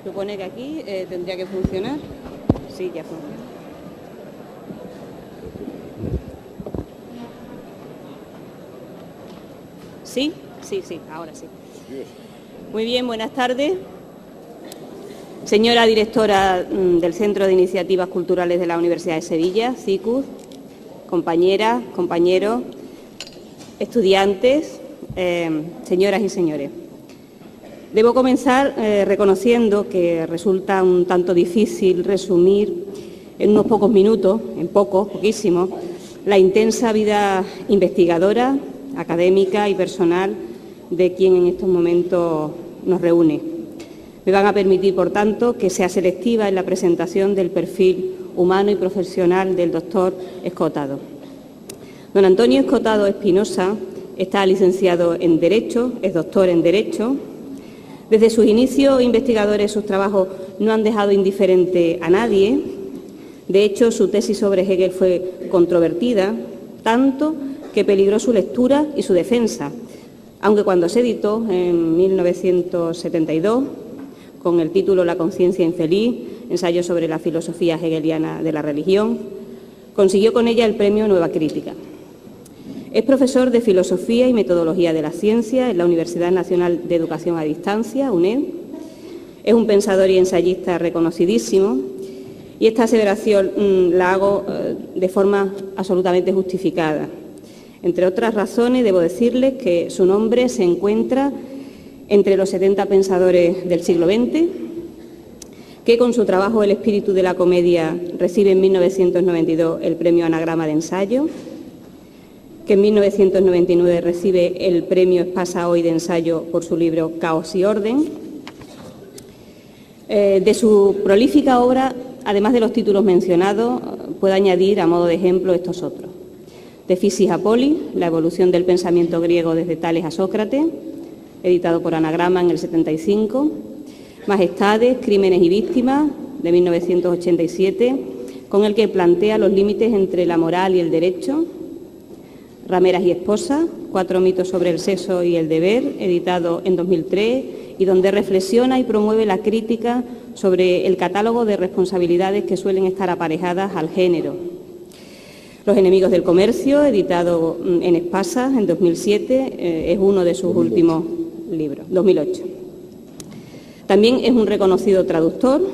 supone que aquí tendría que funcionar. Sí, ya funciona. ¿Sí? Sí, sí, ahora sí. Muy bien, buenas tardes. Señora directora del Centro de Iniciativas Culturales de la Universidad de Sevilla, CICUS, compañeras, compañeros, estudiantes, señoras y señores. Debo comenzar reconociendo que resulta un tanto difícil resumir en unos pocos minutos, poquísimos, la intensa vida investigadora, académica y personal de quien en estos momentos nos reúne. Me van a permitir, por tanto, que sea selectiva en la presentación del perfil humano y profesional del doctor Escotado. Don Antonio Escotado Espinosa está licenciado en Derecho, es doctor en Derecho. Desde sus inicios investigadores, sus trabajos no han dejado indiferente a nadie. De hecho, su tesis sobre Hegel fue controvertida, tanto que peligró su lectura y su defensa, aunque cuando se editó en 1972, con el título La conciencia infeliz, ensayo sobre la filosofía hegeliana de la religión, consiguió con ella el premio Nueva Crítica. Es profesor de Filosofía y Metodología de la Ciencia en la Universidad Nacional de Educación a Distancia, UNED. Es un pensador y ensayista reconocidísimo y esta aseveración la hago de forma absolutamente justificada. Entre otras razones, debo decirles que su nombre se encuentra entre los 70 pensadores del siglo XX, que con su trabajo El espíritu de la comedia recibe en 1992 el premio Anagrama de Ensayo, que en 1999 recibe el premio Espasa Hoy de Ensayo por su libro Caos y Orden. De su prolífica obra, además de los títulos mencionados, puedo añadir a modo de ejemplo estos otros: De Physis a Polis, la evolución del pensamiento griego desde Tales a Sócrates, editado por Anagrama en el 75, Majestades, Crímenes y Víctimas, de 1987, con el que plantea los límites entre la moral y el derecho, Rameras y Esposas, 4 mitos sobre el sexo y el deber, editado en 2003, y donde reflexiona y promueve la crítica sobre el catálogo de responsabilidades que suelen estar aparejadas al género. Los enemigos del comercio, editado en Espasa en 2007, es uno de sus últimos libros, 2008. También es un reconocido traductor.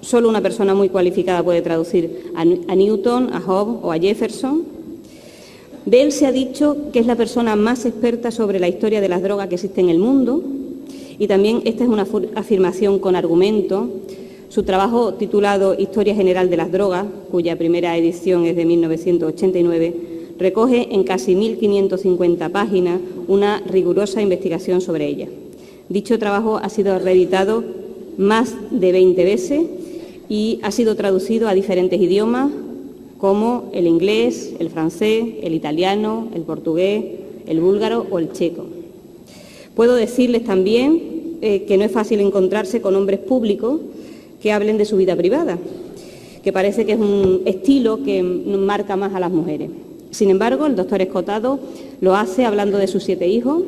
Solo una persona muy cualificada puede traducir a Newton, a Hobbes o a Jefferson. De él se ha dicho que es la persona más experta sobre la historia de las drogas que existe en el mundo, y también esta es una afirmación con argumento. Su trabajo titulado Historia General de las Drogas, cuya primera edición es de 1989, recoge en casi 1.550 páginas una rigurosa investigación sobre ella. Dicho trabajo ha sido reeditado más de 20 veces y ha sido traducido a diferentes idiomas como el inglés, el francés, el italiano, el portugués, el búlgaro o el checo. Puedo decirles también que no es fácil encontrarse con hombres públicos que hablen de su vida privada, que parece que es un estilo que marca más a las mujeres. Sin embargo, el doctor Escotado lo hace hablando de sus 7 hijos,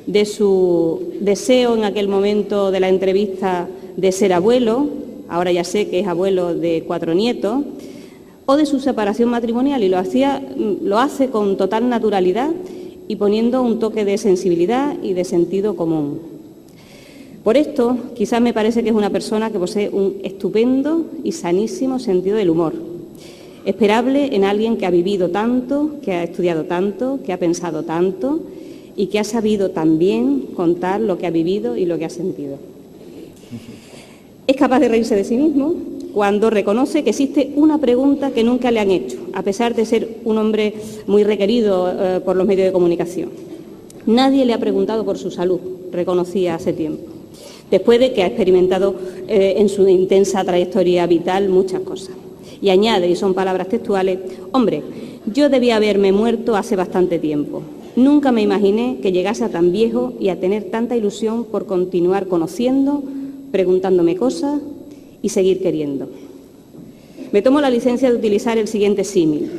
de su deseo en aquel momento de la entrevista de ser abuelo, ahora ya sé que es abuelo de 4 nietos, o de su separación matrimonial, y lo hace con total naturalidad y poniendo un toque de sensibilidad y de sentido común. Por esto, quizás me parece que es una persona que posee un estupendo y sanísimo sentido del humor, esperable en alguien que ha vivido tanto, que ha estudiado tanto, que ha pensado tanto y que ha sabido también contar lo que ha vivido y lo que ha sentido. Es capaz de reírse de sí mismo cuando reconoce que existe una pregunta que nunca le han hecho, a pesar de ser un hombre muy requerido por los medios de comunicación. Nadie le ha preguntado por su salud, reconocía hace tiempo, después de que ha experimentado en su intensa trayectoria vital muchas cosas. Y añade, y son palabras textuales: hombre, yo debía haberme muerto hace bastante tiempo. Nunca me imaginé que llegase a tan viejo y a tener tanta ilusión por continuar conociendo, preguntándome cosas y seguir queriendo. Me tomo la licencia de utilizar el siguiente símil.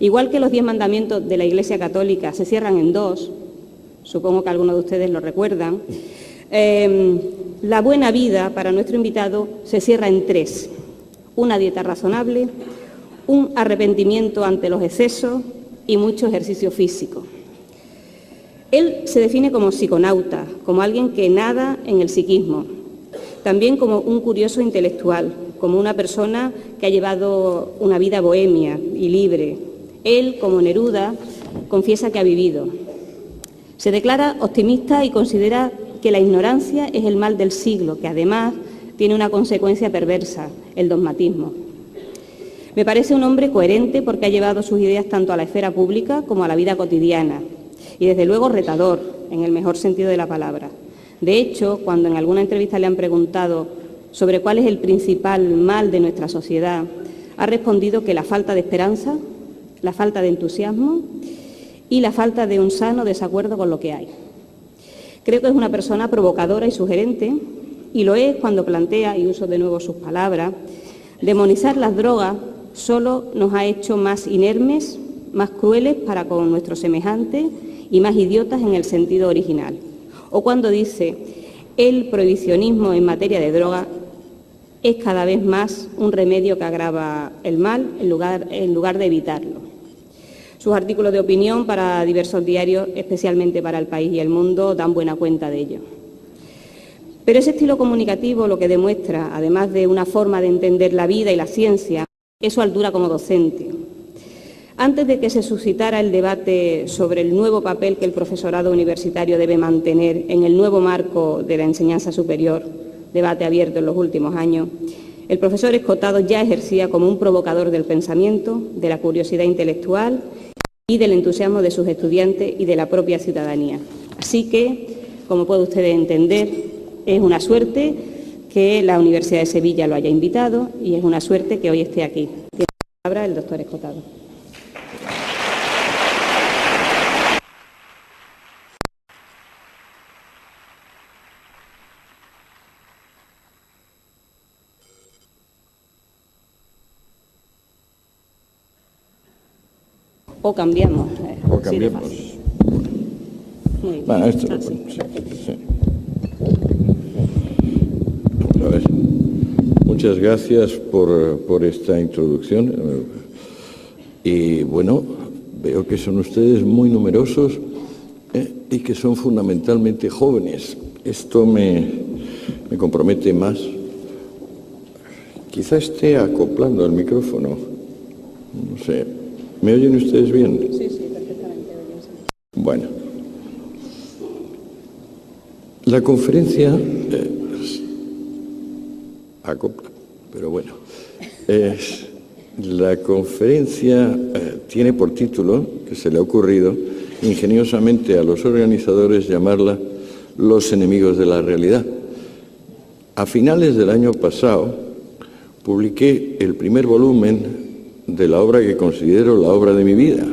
Igual que los 10 mandamientos de la Iglesia Católica se cierran en 2, supongo que algunos de ustedes lo recuerdan, La buena vida para nuestro invitado se cierra en 3. Una dieta razonable, un arrepentimiento ante los excesos y mucho ejercicio físico. Él se define como psiconauta, como alguien que nada en el psiquismo, también como un curioso intelectual, como una persona que ha llevado una vida bohemia y libre. Él, como Neruda, confiesa que ha vivido. Se declara optimista y considera que la ignorancia es el mal del siglo, que además tiene una consecuencia perversa, el dogmatismo. Me parece un hombre coherente porque ha llevado sus ideas tanto a la esfera pública como a la vida cotidiana y desde luego retador, en el mejor sentido de la palabra. De hecho, cuando en alguna entrevista le han preguntado sobre cuál es el principal mal de nuestra sociedad, ha respondido que la falta de esperanza, la falta de entusiasmo y la falta de un sano desacuerdo con lo que hay. Creo que es una persona provocadora y sugerente, y lo es cuando plantea, y uso de nuevo sus palabras, demonizar las drogas solo nos ha hecho más inermes, más crueles para con nuestros semejantes y más idiotas en el sentido original. O cuando dice, el prohibicionismo en materia de droga es cada vez más un remedio que agrava el mal en lugar de evitarlo. Sus artículos de opinión para diversos diarios, especialmente para El País y El Mundo, dan buena cuenta de ello. Pero ese estilo comunicativo lo que demuestra, además de una forma de entender la vida y la ciencia, es su altura como docente. Antes de que se suscitara el debate sobre el nuevo papel que el profesorado universitario debe mantener en el nuevo marco de la enseñanza superior, debate abierto en los últimos años, el profesor Escotado ya ejercía como un provocador del pensamiento, de la curiosidad intelectual y del entusiasmo de sus estudiantes y de la propia ciudadanía. Así que, como pueden ustedes entender, es una suerte que la Universidad de Sevilla lo haya invitado y es una suerte que hoy esté aquí. Tiene la palabra el doctor Escotado. O cambiamos. O cambiamos. Muy bien. Bueno, esto Sí. sí. A ver. Muchas gracias por esta introducción. Y bueno, veo que son ustedes muy numerosos y que son fundamentalmente jóvenes. Esto me compromete más. Quizá esté acoplando el micrófono. No sé. ¿Me oyen ustedes bien? Sí, perfectamente. Bueno. La conferencia acopla, pero bueno. La conferencia tiene por título, que se le ha ocurrido ingeniosamente a los organizadores, llamarla Los enemigos de la realidad. A finales del año pasado publiqué el primer volumen de la obra que considero la obra de mi vida,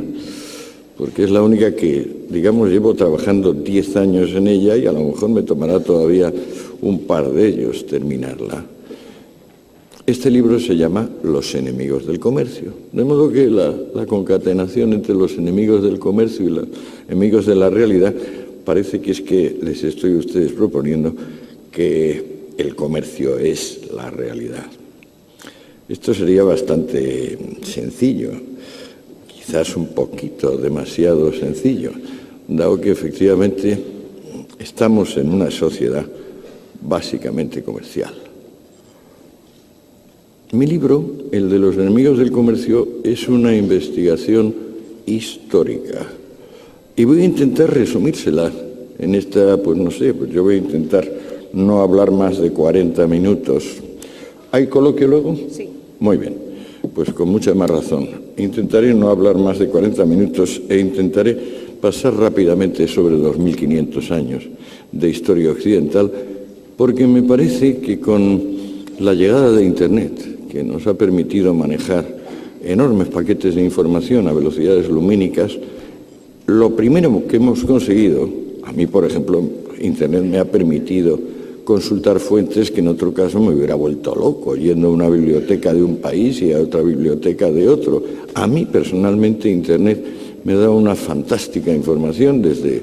porque es la única que, digamos, llevo trabajando 10 años en ella y a lo mejor me tomará todavía un par de ellos terminarla. Este libro se llama Los enemigos del comercio, de modo que la concatenación entre los enemigos del comercio y los enemigos de la realidad parece que es que les estoy a ustedes proponiendo que el comercio es la realidad. Esto sería bastante sencillo, quizás un poquito demasiado sencillo, dado que efectivamente estamos en una sociedad básicamente comercial. Mi libro, el de los enemigos del comercio, es una investigación histórica y voy a intentar resumírsela en esta, pues no sé, pues yo voy a intentar no hablar más de 40 minutos. ¿Hay coloquio luego? Sí. Muy bien, pues con mucha más razón. Intentaré no hablar más de 40 minutos e intentaré pasar rápidamente sobre 2.500 años de historia occidental, porque me parece que con la llegada de Internet, que nos ha permitido manejar enormes paquetes de información a velocidades lumínicas, lo primero que hemos conseguido, a mí por ejemplo, Internet me ha permitido consultar fuentes que en otro caso me hubiera vuelto loco, yendo a una biblioteca de un país y a otra biblioteca de otro. A mí personalmente Internet me da una fantástica información desde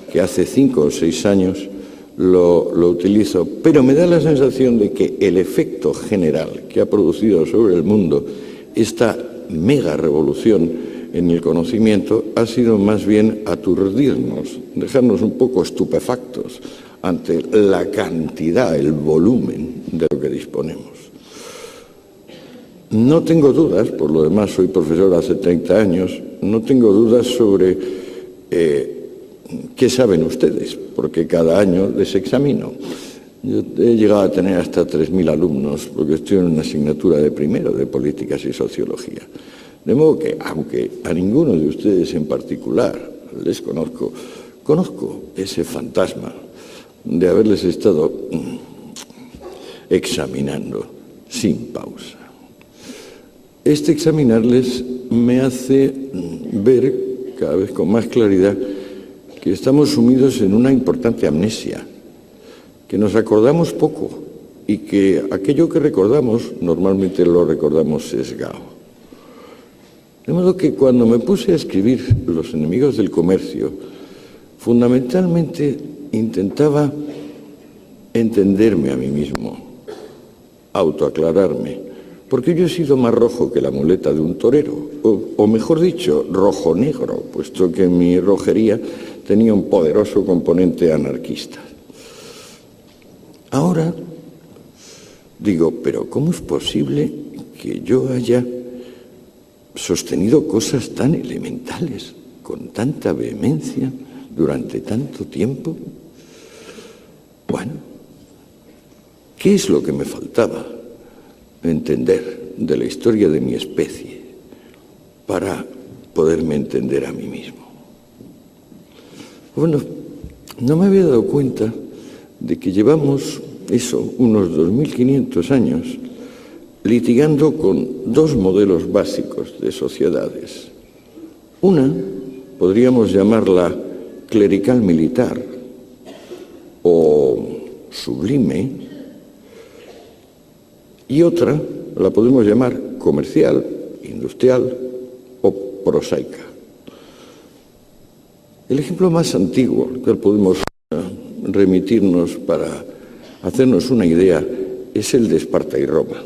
que hace 5 o 6 años lo utilizo, pero me da la sensación de que el efecto general que ha producido sobre el mundo esta mega revolución en el conocimiento ha sido más bien aturdirnos, dejarnos un poco estupefactos ante la cantidad, el volumen de lo que disponemos. No tengo dudas, por lo demás soy profesor hace 30 años, no tengo dudas sobre qué saben ustedes, porque cada año les examino. Yo he llegado a tener hasta 3.000 alumnos, porque estoy en una asignatura de primero de Políticas y Sociología. De modo que, aunque a ninguno de ustedes en particular les conozco ese fantasma de haberles estado examinando sin pausa. Este examinarles me hace ver cada vez con más claridad que estamos sumidos en una importante amnesia, que nos acordamos poco y que aquello que recordamos normalmente lo recordamos sesgado. De modo que cuando me puse a escribir Los enemigos del comercio, fundamentalmente intentaba entenderme a mí mismo, autoaclararme, porque yo he sido más rojo que la muleta de un torero, o mejor dicho, rojo-negro, puesto que mi rojería tenía un poderoso componente anarquista. Ahora digo, pero ¿cómo es posible que yo haya sostenido cosas tan elementales con tanta vehemencia durante tanto tiempo? Bueno, ¿qué es lo que me faltaba entender de la historia de mi especie para poderme entender a mí mismo? Bueno, no me había dado cuenta de que llevamos unos 2.500 años litigando con dos modelos básicos de sociedades. Una podríamos llamarla clerical militar o sublime, y otra la podemos llamar comercial, industrial o prosaica. El ejemplo más antiguo al cual podemos remitirnos para hacernos una idea es el de Esparta y Roma.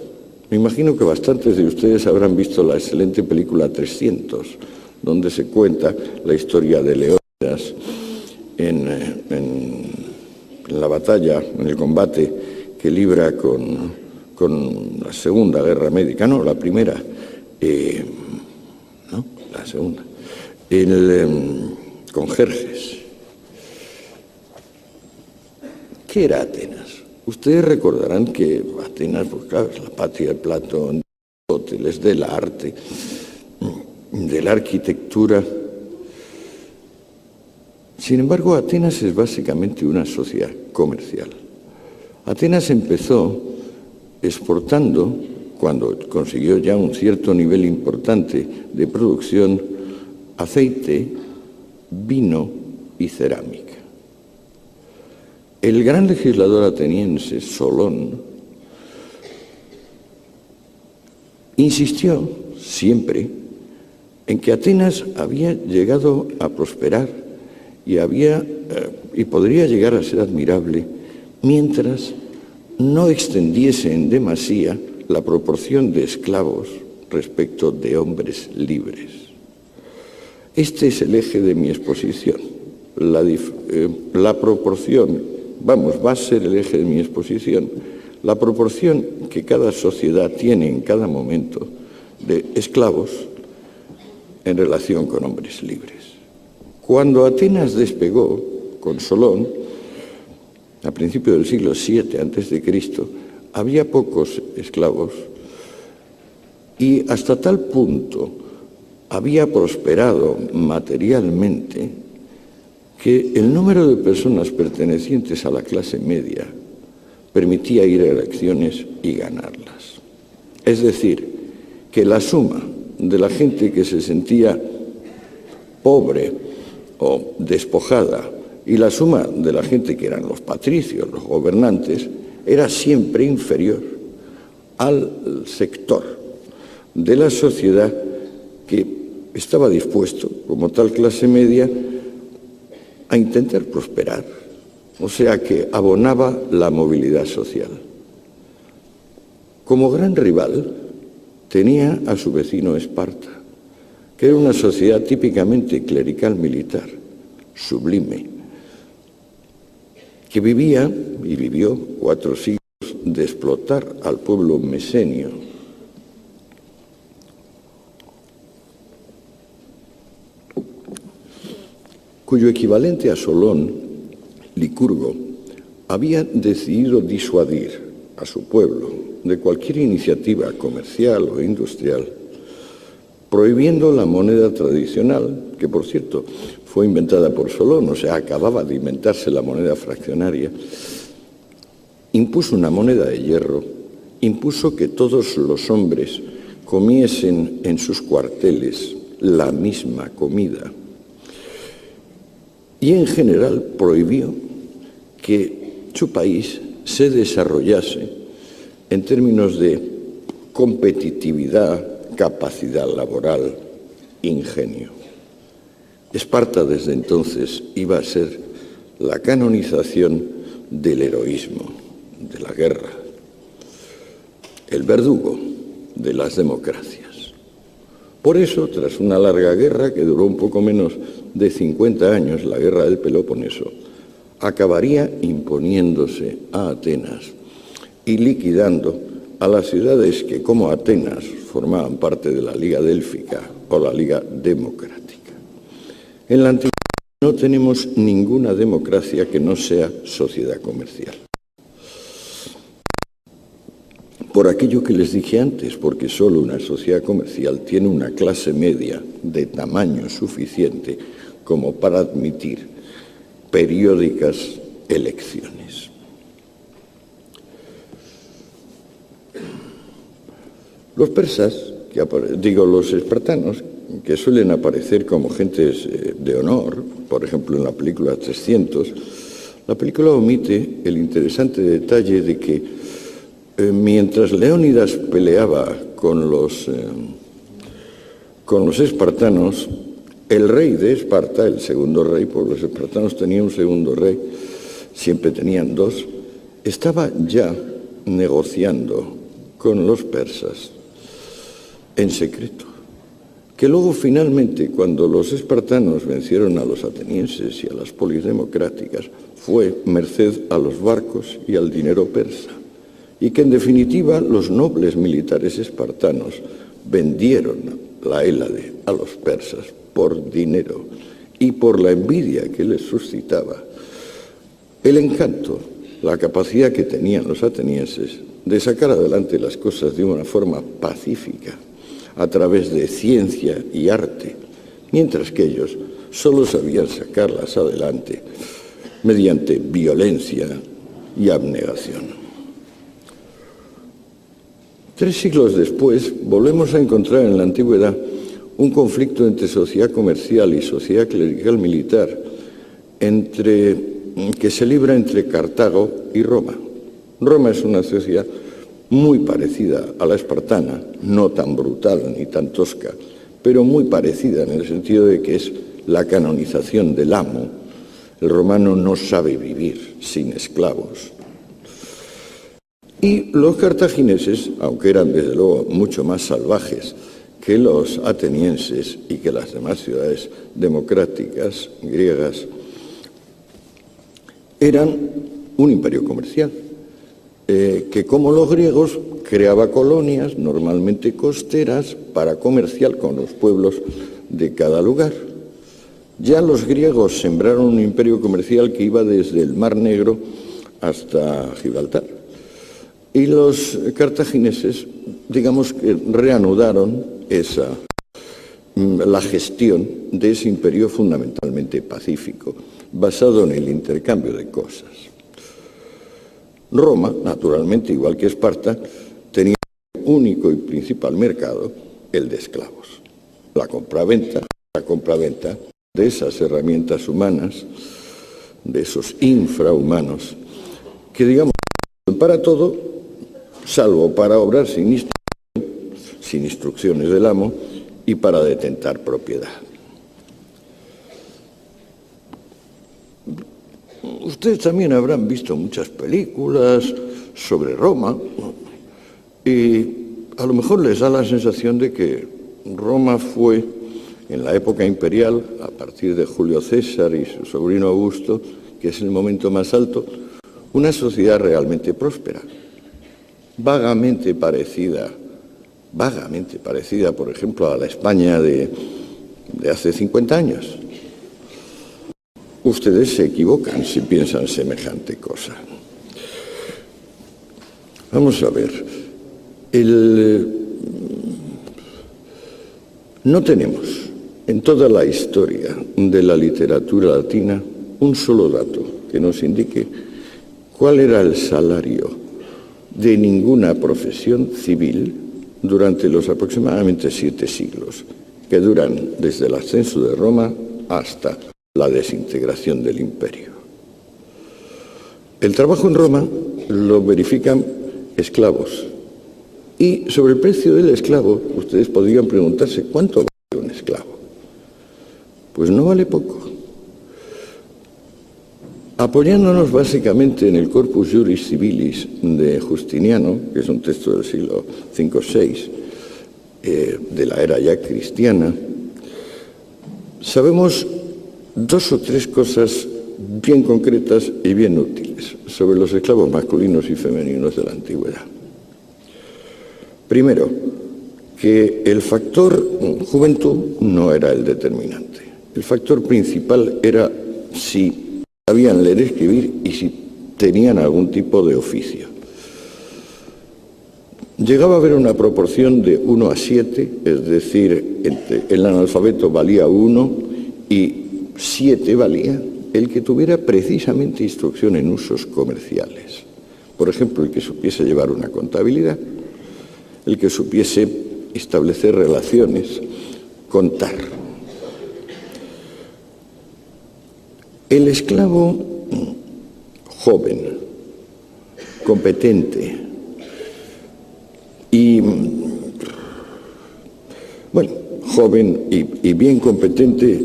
Me imagino que bastantes de ustedes habrán visto la excelente película 300, donde se cuenta la historia de Leónidas en la batalla, en el combate que libra con la Segunda Guerra Médica, no, la primera, no, la segunda, con Jerjes. ¿Qué era Atenas? Ustedes recordarán que Atenas, pues claro, es la patria de Platón, de Aristóteles, del arte, de la arquitectura. Sin embargo, Atenas es básicamente una sociedad comercial. Atenas empezó exportando, cuando consiguió ya un cierto nivel importante de producción, aceite, vino y cerámica. El gran legislador ateniense, Solón, insistió siempre en que Atenas había llegado a prosperar y podría llegar a ser admirable mientras no extendiese en demasía la proporción de esclavos respecto de hombres libres. Este es el eje de mi exposición. La proporción, va a ser el eje de mi exposición, la proporción que cada sociedad tiene en cada momento de esclavos en relación con hombres libres. Cuando Atenas despegó con Solón, a principios del siglo VII a.C., había pocos esclavos y hasta tal punto había prosperado materialmente que el número de personas pertenecientes a la clase media permitía ir a elecciones y ganarlas. Es decir, que la suma de la gente que se sentía pobre o despojada y la suma de la gente que eran los patricios, los gobernantes, era siempre inferior al sector de la sociedad que estaba dispuesto, como tal clase media, a intentar prosperar o sea que abonaba la movilidad social. Como gran rival tenía a su vecino Esparta, que era una sociedad típicamente clerical militar, sublime, que vivía y vivió 4 siglos de explotar al pueblo mesenio, cuyo equivalente a Solón, Licurgo, había decidido disuadir a su pueblo de cualquier iniciativa comercial o industrial, prohibiendo la moneda tradicional, que por cierto fue inventada por Solón, o sea, acababa de inventarse la moneda fraccionaria. Impuso una moneda de hierro, impuso que todos los hombres comiesen en sus cuarteles la misma comida y en general prohibió que su país se desarrollase en términos de competitividad, capacidad laboral, ingenio. Esparta desde entonces iba a ser la canonización del heroísmo, de la guerra, el verdugo de las democracias. Por eso, tras una larga guerra que duró un poco menos de 50 años, la guerra del Peloponeso, acabaría imponiéndose a Atenas y liquidando a las ciudades que, como Atenas, formaban parte de la Liga Délfica o la Liga Democrática. En la antigüedad no tenemos ninguna democracia que no sea sociedad comercial. Por aquello que les dije antes, porque solo una sociedad comercial tiene una clase media de tamaño suficiente como para admitir periódicas elecciones. Los persas, los espartanos, que suelen aparecer como gentes de honor, por ejemplo en la película 300, la película omite el interesante detalle de que mientras Leónidas peleaba con los espartanos, el rey de Esparta, el segundo rey, porque los espartanos tenían un segundo rey, siempre tenían 2, estaba ya negociando con los persas en secreto, que luego finalmente, cuando los espartanos vencieron a los atenienses y a las polis democráticas, fue merced a los barcos y al dinero persa, y que en definitiva los nobles militares espartanos vendieron la Hélade a los persas por dinero y por la envidia que les suscitaba el encanto, la capacidad que tenían los atenienses de sacar adelante las cosas de una forma pacífica, a través de ciencia y arte, mientras que ellos solo sabían sacarlas adelante mediante violencia y abnegación. 3 siglos después, volvemos a encontrar en la antigüedad un conflicto entre sociedad comercial y sociedad clerical militar que se libra entre Cartago y Roma. Roma es una sociedad muy parecida a la espartana, no tan brutal ni tan tosca, pero muy parecida en el sentido de que es la canonización del amo. El romano no sabe vivir sin esclavos. Y los cartagineses, aunque eran desde luego mucho más salvajes que los atenienses y que las demás ciudades democráticas griegas, eran un imperio comercial, que como los griegos creaba colonias, normalmente costeras, para comerciar con los pueblos de cada lugar. Ya los griegos sembraron un imperio comercial que iba desde el Mar Negro hasta Gibraltar. Y los cartagineses, digamos que reanudaron la gestión de ese imperio fundamentalmente pacífico, basado en el intercambio de cosas. Roma, naturalmente, igual que Esparta, tenía un único y principal mercado, el de esclavos. La compraventa de esas herramientas humanas, de esos infrahumanos, que digamos para todo, salvo para obrar sin instrucciones del amo y para detentar propiedad. ustedes también habrán visto muchas películas sobre Roma y a lo mejor les da la sensación de que Roma fue, en la época imperial, a partir de Julio César y su sobrino Augusto, que es el momento más alto, una sociedad realmente próspera, vagamente parecida, por ejemplo, a la España de hace 50 años. Ustedes se equivocan si piensan semejante cosa. Vamos a ver. No tenemos en toda la historia de la literatura latina un solo dato que nos indique cuál era el salario de ninguna profesión civil durante los aproximadamente 7 siglos, que duran desde el ascenso de Roma hasta la desintegración del imperio. El trabajo en Roma lo verifican esclavos. Y sobre el precio del esclavo, ustedes podrían preguntarse, ¿cuánto vale un esclavo? Pues no vale poco. Apoyándonos básicamente en el Corpus Juris Civilis de Justiniano, que es un texto del siglo V-VI, de la era ya cristiana, sabemos 2 o 3 cosas bien concretas y bien útiles sobre los esclavos masculinos y femeninos de la antigüedad. Primero, que el factor juventud no era el determinante. El factor principal era si sabían leer y escribir y si tenían algún tipo de oficio. Llegaba a haber una proporción de 1 a 7, es decir, el analfabeto valía 1 y 7 valía el que tuviera precisamente instrucción en usos comerciales. Por ejemplo, el que supiese llevar una contabilidad, el que supiese establecer relaciones, contar. El esclavo joven, competente y, bueno, joven y bien competente,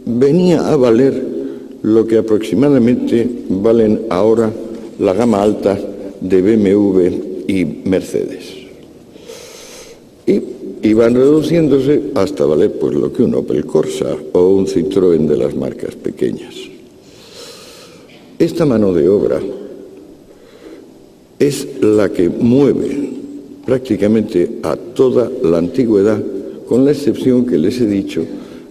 venía a valer lo que aproximadamente valen ahora la gama alta de BMW y Mercedes. Y iban reduciéndose hasta valer pues lo que un Opel Corsa o un Citroën de las marcas pequeñas. Esta mano de obra es la que mueve prácticamente a toda la antigüedad, con la excepción que les he dicho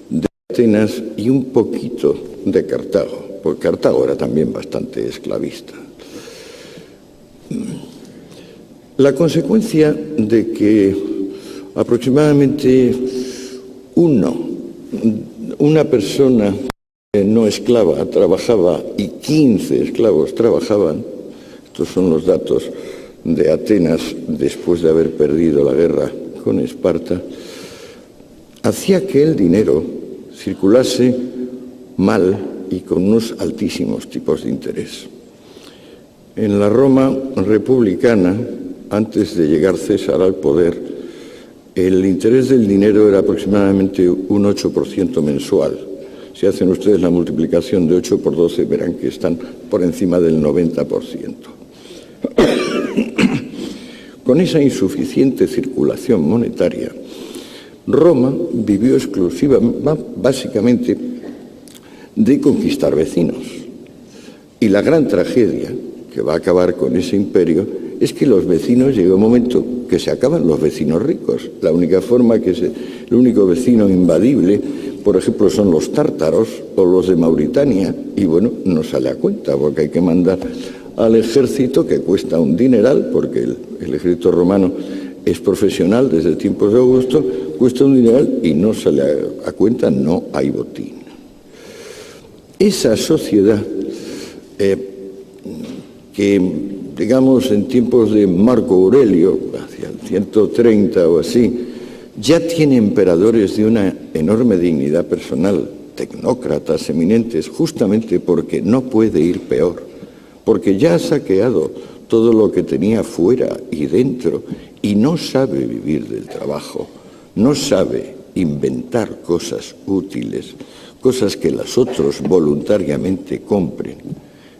de Atenas y un poquito de Cartago, porque Cartago era también bastante esclavista. La consecuencia de que aproximadamente una persona no esclava trabajaba y 15 esclavos trabajaban, estos son los datos de Atenas después de haber perdido la guerra con Esparta, hacía que el dinero circulase mal y con unos altísimos tipos de interés. En la Roma republicana, antes de llegar César al poder, el interés del dinero era aproximadamente un 8% mensual. Si hacen ustedes la multiplicación de 8 por 12, verán que están por encima del 90%. Con esa insuficiente circulación monetaria, Roma vivió básicamente de conquistar vecinos. Y la gran tragedia que va a acabar con ese imperio es que los vecinos, llega un momento que se acaban los vecinos ricos. La única forma el único vecino invadible, por ejemplo, son los tártaros o los de Mauritania, y bueno, no sale a cuenta porque hay que mandar al ejército, que cuesta un dineral, porque el ejército romano es profesional desde tiempos de Augusto, cuesta un dineral y no sale a cuenta, no hay botín. Esa sociedad que, digamos, en tiempos de Marco Aurelio, hacia el 130 o así, ya tiene emperadores de una enorme dignidad personal, tecnócratas eminentes, justamente porque no puede ir peor, porque ya ha saqueado todo lo que tenía fuera y dentro y no sabe vivir del trabajo, no sabe inventar cosas útiles, cosas que los otros voluntariamente compren.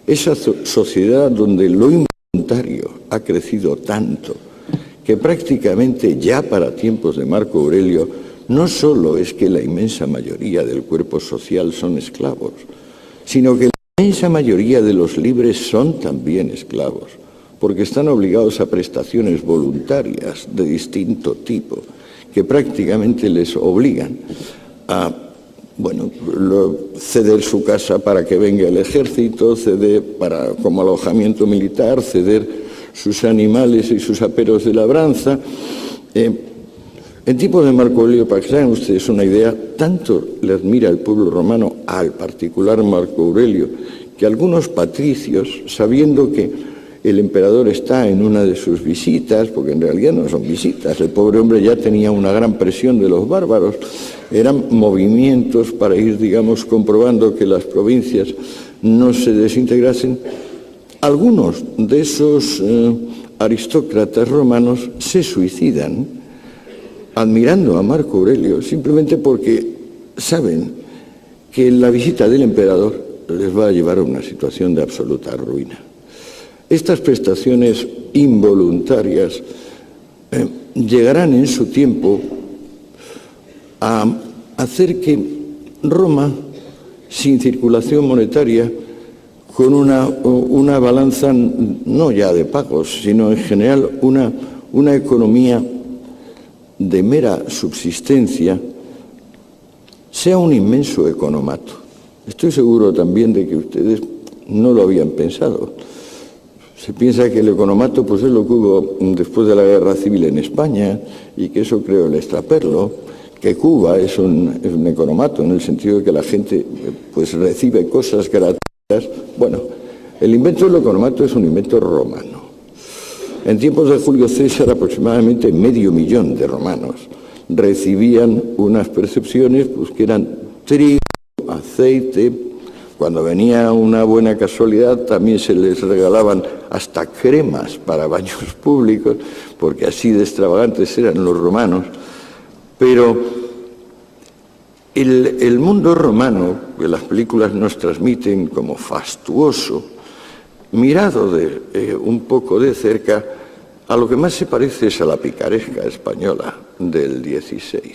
Esa sociedad donde lo involuntario ha crecido tanto que prácticamente ya para tiempos de Marco Aurelio no solo es que la inmensa mayoría del cuerpo social son esclavos, sino que la inmensa mayoría de los libres son también esclavos, porque están obligados a prestaciones voluntarias de distinto tipo, que prácticamente les obligan a ceder su casa para que venga el ejército, ceder como alojamiento militar, ceder sus animales y sus aperos de labranza. En tiempos de Marco Aurelio, para que se hagan ustedes una idea, tanto le admira el pueblo romano al particular Marco Aurelio, que algunos patricios, sabiendo que el emperador está en una de sus visitas, porque en realidad no son visitas, el pobre hombre ya tenía una gran presión de los bárbaros, eran movimientos para ir, digamos, comprobando que las provincias no se desintegrasen. Algunos de esos aristócratas romanos se suicidan admirando a Marco Aurelio, simplemente porque saben que la visita del emperador les va a llevar a una situación de absoluta ruina. Estas prestaciones involuntarias llegarán en su tiempo a hacer que Roma, sin circulación monetaria, con una balanza no ya de pagos, sino en general una economía de mera subsistencia, sea un inmenso economato. Estoy seguro también de que ustedes no lo habían pensado. Se piensa que el economato pues es lo que hubo después de la Guerra Civil en España y que eso creó el extraperlo, que Cuba es un economato en el sentido de que la gente pues recibe cosas gratuitas. Bueno, el invento del economato es un invento romano. En tiempos de Julio César aproximadamente 500.000 de romanos recibían unas percepciones pues, que eran trigo, aceite. Cuando venía una buena casualidad también se les regalaban hasta cremas para baños públicos, porque así de extravagantes eran los romanos. Pero el mundo romano, que las películas nos transmiten como fastuoso, mirado un poco de cerca, a lo que más se parece es a la picaresca española del XVI.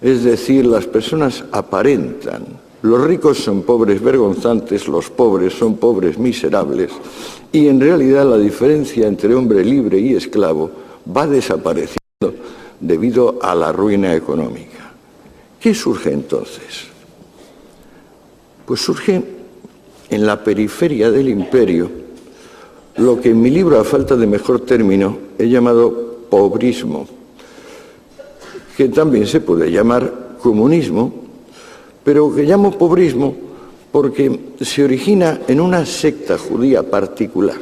Es decir, las personas aparentan, los ricos son pobres vergonzantes, los pobres son pobres miserables, y en realidad la diferencia entre hombre libre y esclavo va desapareciendo debido a la ruina económica. ¿Qué surge entonces? Pues surge en la periferia del imperio lo que en mi libro, a falta de mejor término, he llamado pobrismo, que también se puede llamar comunismo, pero que llamo pobrismo porque se origina en una secta judía particular.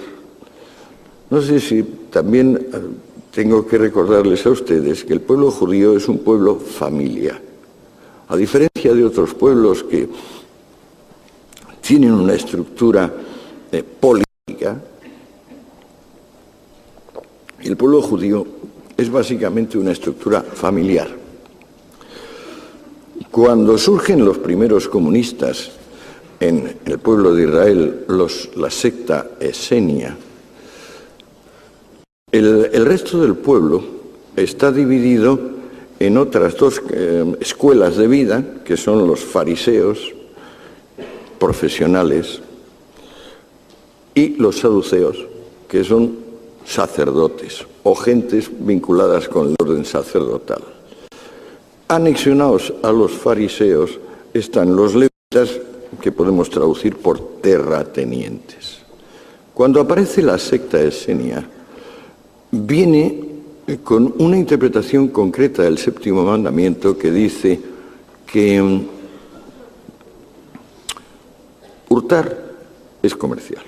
No sé si también tengo que recordarles a ustedes que el pueblo judío es un pueblo familiar. A diferencia de otros pueblos que tienen una estructura política, el pueblo judío es básicamente una estructura familiar. Cuando surgen los primeros comunistas en el pueblo de Israel, la secta esenia, el resto del pueblo está dividido en otras dos escuelas de vida, que son los fariseos profesionales y los saduceos, que son sacerdotes o gentes vinculadas con el orden sacerdotal. Anexionados a los fariseos están los levitas, que podemos traducir por terratenientes. Cuando aparece la secta esenia, viene con una interpretación concreta del séptimo mandamiento que dice que hurtar es comercial.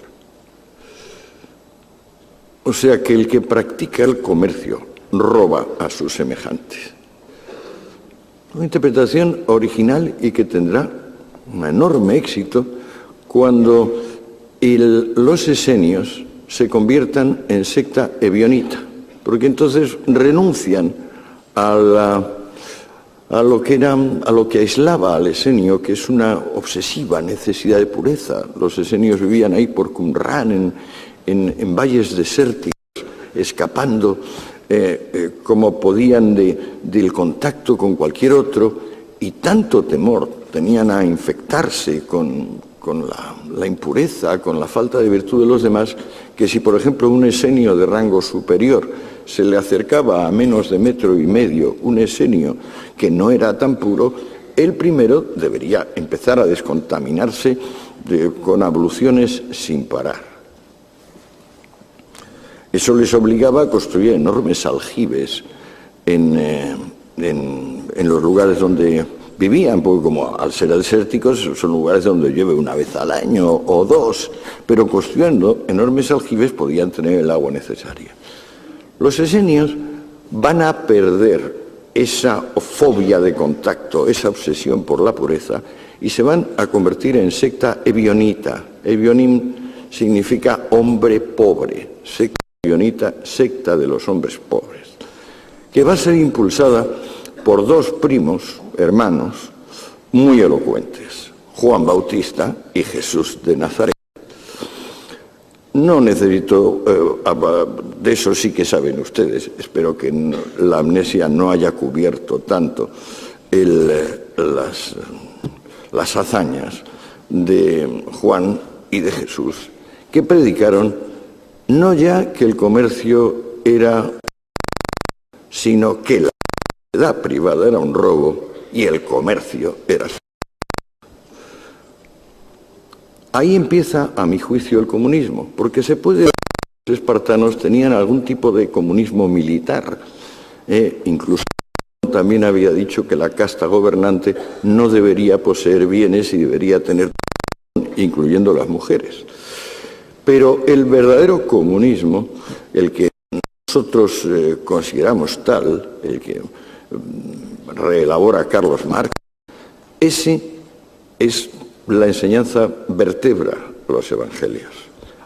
O sea que el que practica el comercio roba a sus semejantes. Una interpretación original y que tendrá un enorme éxito cuando los esenios se conviertan en secta ebionita, porque entonces renuncian a a lo que aislaba al esenio, que es una obsesiva necesidad de pureza. Los esenios vivían ahí por Qumran, en valles desérticos, escapando como podían del contacto con cualquier otro, y tanto temor tenían a infectarse con la impureza, con la falta de virtud de los demás, que si por ejemplo un esenio de rango superior se le acercaba a menos de 1,5 metros, un esenio que no era tan puro, el primero debería empezar a descontaminarse con abluciones sin parar. Eso les obligaba a construir enormes aljibes en los lugares donde vivían, porque como al ser desérticos son lugares donde llueve una vez al año o dos, pero construyendo enormes aljibes podían tener el agua necesaria. Los esenios van a perder esa fobia de contacto, esa obsesión por la pureza, y se van a convertir en secta ebionita. Ebionim significa hombre pobre, secta ebionita, secta de los hombres pobres, que va a ser impulsada por dos primos, hermanos, muy elocuentes, Juan Bautista y Jesús de Nazaret. No necesito, de eso sí que saben ustedes, espero que la amnesia no haya cubierto tanto las hazañas de Juan y de Jesús, que predicaron no ya que el comercio era, sino que la propiedad privada era un robo y el comercio era. Ahí empieza, a mi juicio, el comunismo, porque se puede ver que los espartanos tenían algún tipo de comunismo militar. Incluso también había dicho que la casta gobernante no debería poseer bienes y debería tener, incluyendo las mujeres. Pero el verdadero comunismo, el que nosotros consideramos tal, el que reelabora Carlos Marx, ese es la enseñanza vertebra los evangelios.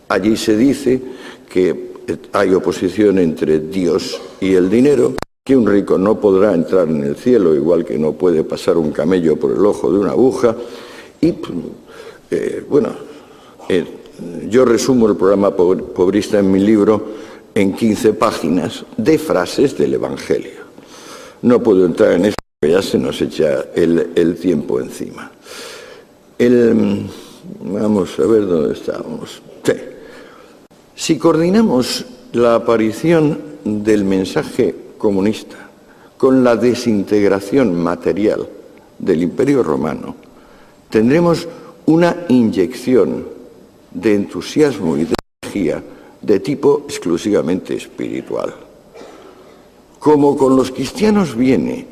Allí se dice que hay oposición entre Dios y el dinero, que un rico no podrá entrar en el cielo, igual que no puede pasar un camello por el ojo de una aguja. Y yo resumo el programa pobrista en mi libro en 15 páginas de frases del evangelio. No puedo entrar en eso porque ya se nos echa el tiempo encima. Vamos a ver dónde estábamos. Sí. Si coordinamos la aparición del mensaje comunista con la desintegración material del Imperio Romano, tendremos una inyección de entusiasmo y de energía de tipo exclusivamente espiritual. Como con los cristianos viene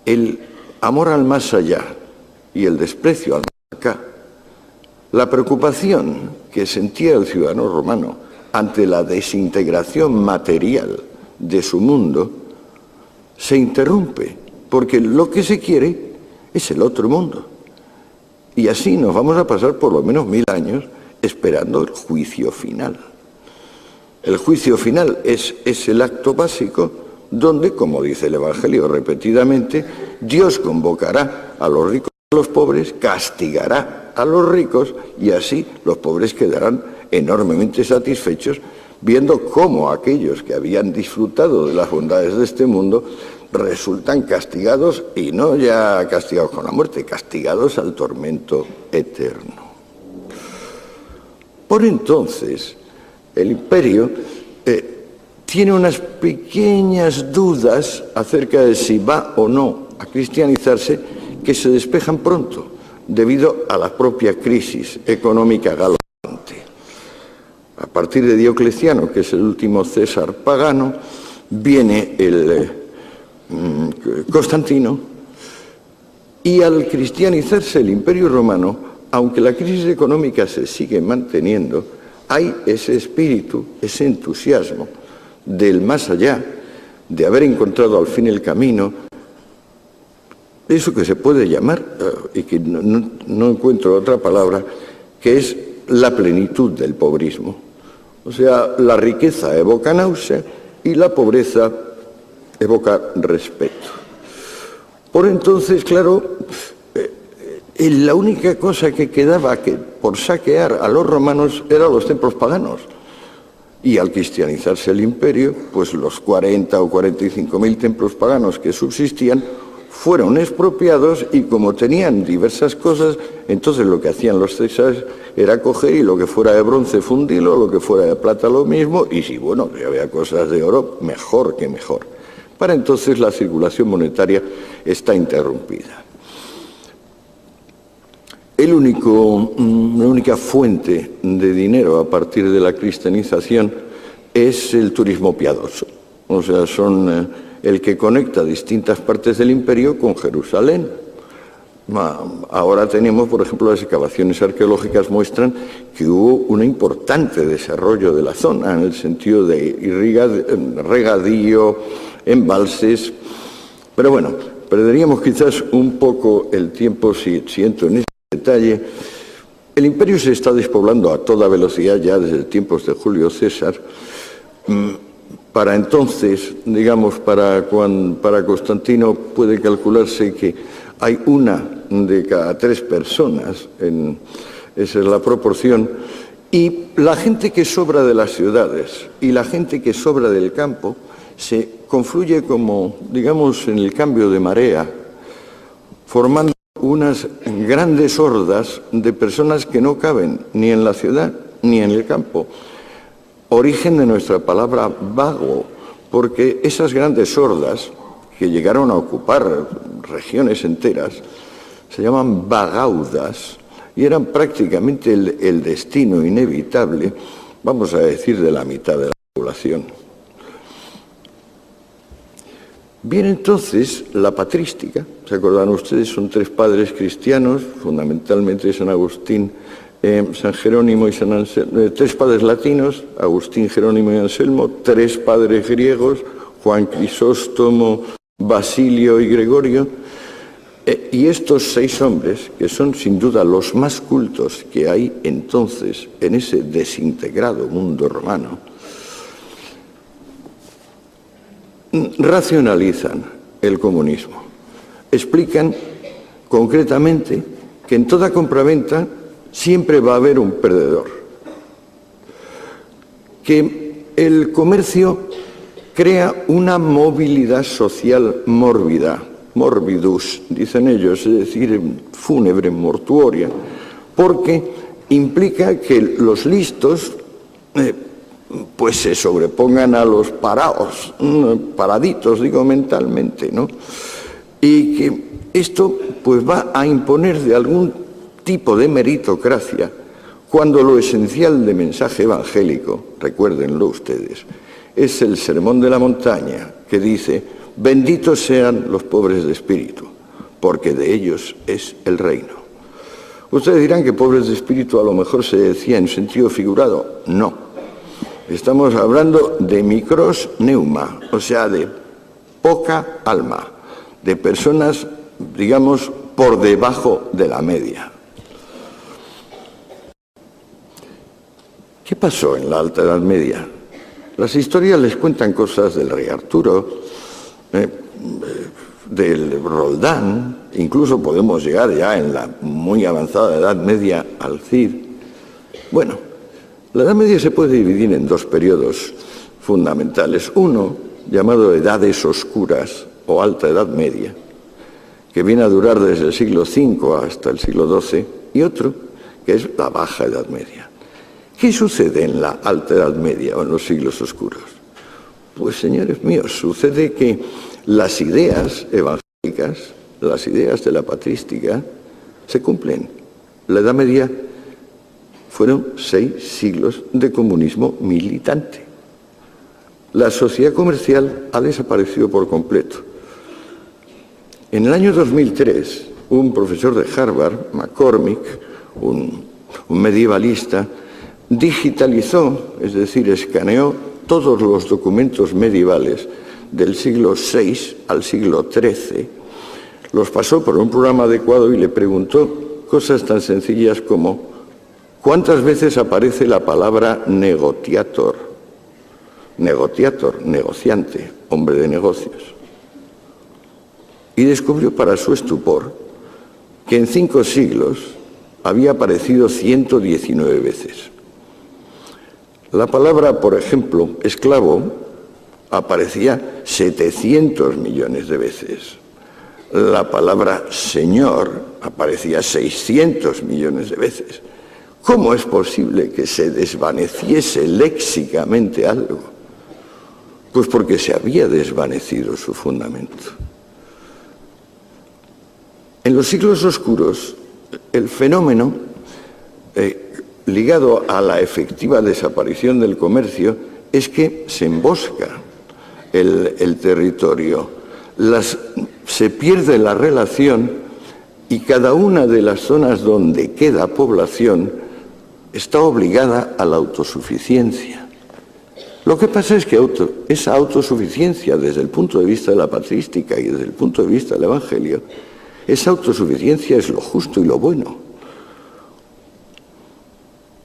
el amor al más allá y el desprecio al más acá, la preocupación que sentía el ciudadano romano ante la desintegración material de su mundo se interrumpe, porque lo que se quiere es el otro mundo. Y así nos vamos a pasar por lo menos 1000 años esperando el juicio final. El juicio final es el acto básico donde, como dice el Evangelio repetidamente, Dios convocará a los ricos y a los pobres, castigará a los ricos y así los pobres quedarán enormemente satisfechos viendo cómo aquellos que habían disfrutado de las bondades de este mundo resultan castigados, y no ya castigados con la muerte, castigados al tormento eterno. Por entonces, el imperio tiene unas pequeñas dudas acerca de si va o no a cristianizarse, que se despejan pronto, debido a la propia crisis económica galopante. A partir de Diocleciano, que es el último César pagano, viene el Constantino, y al cristianizarse el Imperio Romano, aunque la crisis económica se sigue manteniendo, hay ese espíritu, ese entusiasmo del más allá, de haber encontrado al fin el camino, eso que se puede llamar, y que no encuentro otra palabra, que es la plenitud del pobrismo. O sea, la riqueza evoca náusea y la pobreza evoca respeto. Por entonces, claro, la única cosa que quedaba por saquear a los romanos eran los templos paganos. Y al cristianizarse el imperio, pues los 40 o 45.000 templos paganos que subsistían fueron expropiados, y como tenían diversas cosas, entonces lo que hacían los césares era coger y lo que fuera de bronce fundirlo, lo que fuera de plata lo mismo, y si bueno, si había cosas de oro, mejor que mejor. Para entonces la circulación monetaria está interrumpida. La única fuente de dinero a partir de la cristianización es el turismo piadoso. O sea, son el que conecta distintas partes del imperio con Jerusalén. Ahora tenemos, por ejemplo, las excavaciones arqueológicas muestran que hubo un importante desarrollo de la zona en el sentido de regadío, embalses. Pero bueno, perderíamos quizás un poco el tiempo si entro en ese detalle. El imperio se está despoblando a toda velocidad ya desde tiempos de Julio César. Para entonces, digamos, para Constantino puede calcularse que hay 1 de cada 3 personas, esa es la proporción, y la gente que sobra de las ciudades y la gente que sobra del campo se confluye como, digamos, en el cambio de marea, formando unas grandes hordas de personas que no caben ni en la ciudad ni en el campo. Origen de nuestra palabra vago, porque esas grandes hordas que llegaron a ocupar regiones enteras se llaman vagaudas y eran prácticamente el destino inevitable, vamos a decir, de la mitad de la población. Bien, entonces, la patrística, ¿se acordan ustedes? Son 3 padres cristianos, fundamentalmente San Agustín, San Jerónimo y San Anselmo, 3 padres latinos, Agustín, Jerónimo y Anselmo, 3 padres griegos, Juan Crisóstomo, Basilio y Gregorio, y estos 6 hombres, que son sin duda los más cultos que hay entonces en ese desintegrado mundo romano, racionalizan el comunismo, explican concretamente que en toda compraventa siempre va a haber un perdedor, que el comercio crea una movilidad social mórbida, morbidus, dicen ellos, es decir, fúnebre, mortuoria, porque implica que los listos pues se sobrepongan a los parados, paraditos, digo mentalmente, ¿no? Y que esto pues va a imponer de algún tipo de meritocracia, cuando lo esencial de mensaje evangélico, recuérdenlo ustedes, es el Sermón de la Montaña, que dice: benditos sean los pobres de espíritu, porque de ellos es el reino. Ustedes dirán que pobres de espíritu a lo mejor se decía en sentido figurado. No, estamos hablando de micros neuma, o sea, de poca alma, de personas, digamos, por debajo de la media. ¿Qué pasó en la Alta Edad Media? Las historias les cuentan cosas del rey Arturo, del Roldán, incluso podemos llegar ya en la muy avanzada Edad Media al Cid. Bueno, la Edad Media se puede dividir en 2 periodos fundamentales. Uno, llamado Edades Oscuras o Alta Edad Media, que viene a durar desde el siglo V hasta el siglo XII, y otro, que es la Baja Edad Media. ¿Qué sucede en la Alta Edad Media o en los siglos oscuros? Pues, señores míos, sucede que las ideas evangélicas, las ideas de la patrística, se cumplen. La Edad Media fueron 6 siglos de comunismo militante. La sociedad comercial ha desaparecido por completo. En el año 2003, un profesor de Harvard, McCormick, un medievalista, digitalizó, es decir, escaneó todos los documentos medievales del siglo VI al siglo XIII, los pasó por un programa adecuado y le preguntó cosas tan sencillas como: ¿cuántas veces aparece la palabra negotiator? Negotiator, negociante, hombre de negocios. y descubrió para su estupor que en 5 siglos había aparecido 119 veces. La palabra, por ejemplo, esclavo, aparecía 700 millones de veces. La palabra señor aparecía 600 millones de veces. ¿Cómo es posible que se desvaneciese léxicamente algo? Pues porque se había desvanecido su fundamento. En los siglos oscuros, el fenómeno ligado a la efectiva desaparición del comercio es que se embosca el territorio, se pierde la relación y cada una de las zonas donde queda población está obligada a la autosuficiencia. Lo que pasa es que esa autosuficiencia, desde el punto de vista de la patrística y desde el punto de vista del Evangelio, esa autosuficiencia es lo justo y lo bueno.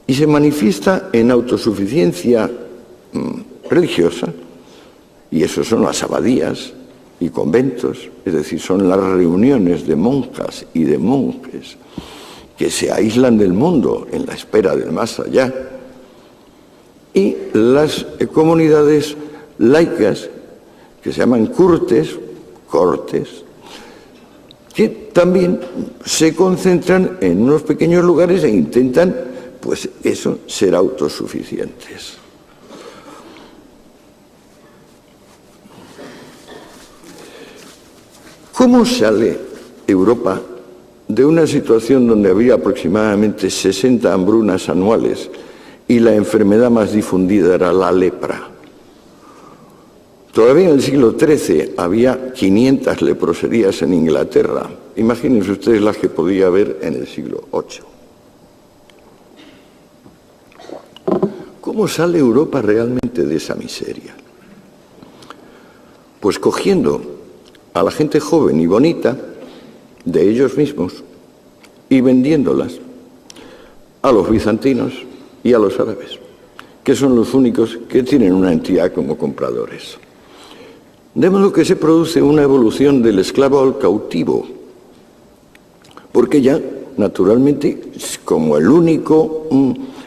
Y se manifiesta en autosuficiencia religiosa, y eso son las abadías y conventos, es decir, son las reuniones de monjas y de monjes que se aíslan del mundo en la espera del más allá, y las comunidades laicas que se llaman cortes, que también se concentran en unos pequeños lugares e intentan, pues eso, ser autosuficientes. ¿Cómo sale Europa de una situación donde había aproximadamente 60 hambrunas anuales y la enfermedad más difundida era la lepra? Todavía en el siglo XIII había 500 leproserías en Inglaterra. Imagínense ustedes las que podía haber en el siglo VIII. ¿Cómo sale Europa realmente de esa miseria? Pues cogiendo a la gente joven y bonita de ellos mismos y vendiéndolas a los bizantinos y a los árabes, que son los únicos que tienen una entidad como compradores. De modo que se produce una evolución del esclavo al cautivo, porque ya, naturalmente, como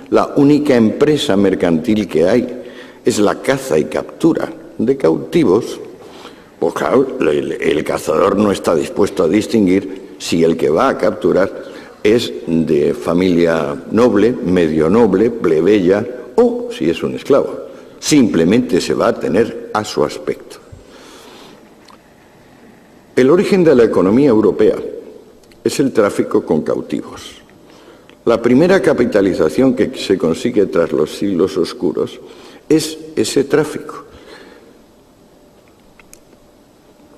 la única empresa mercantil que hay es la caza y captura de cautivos, pues claro, el cazador no está dispuesto a distinguir si el que va a capturar es de familia noble, medio noble, plebeya o si es un esclavo. Simplemente se va a tener a su aspecto. El origen de la economía europea es el tráfico con cautivos. La primera capitalización que se consigue tras los siglos oscuros es ese tráfico.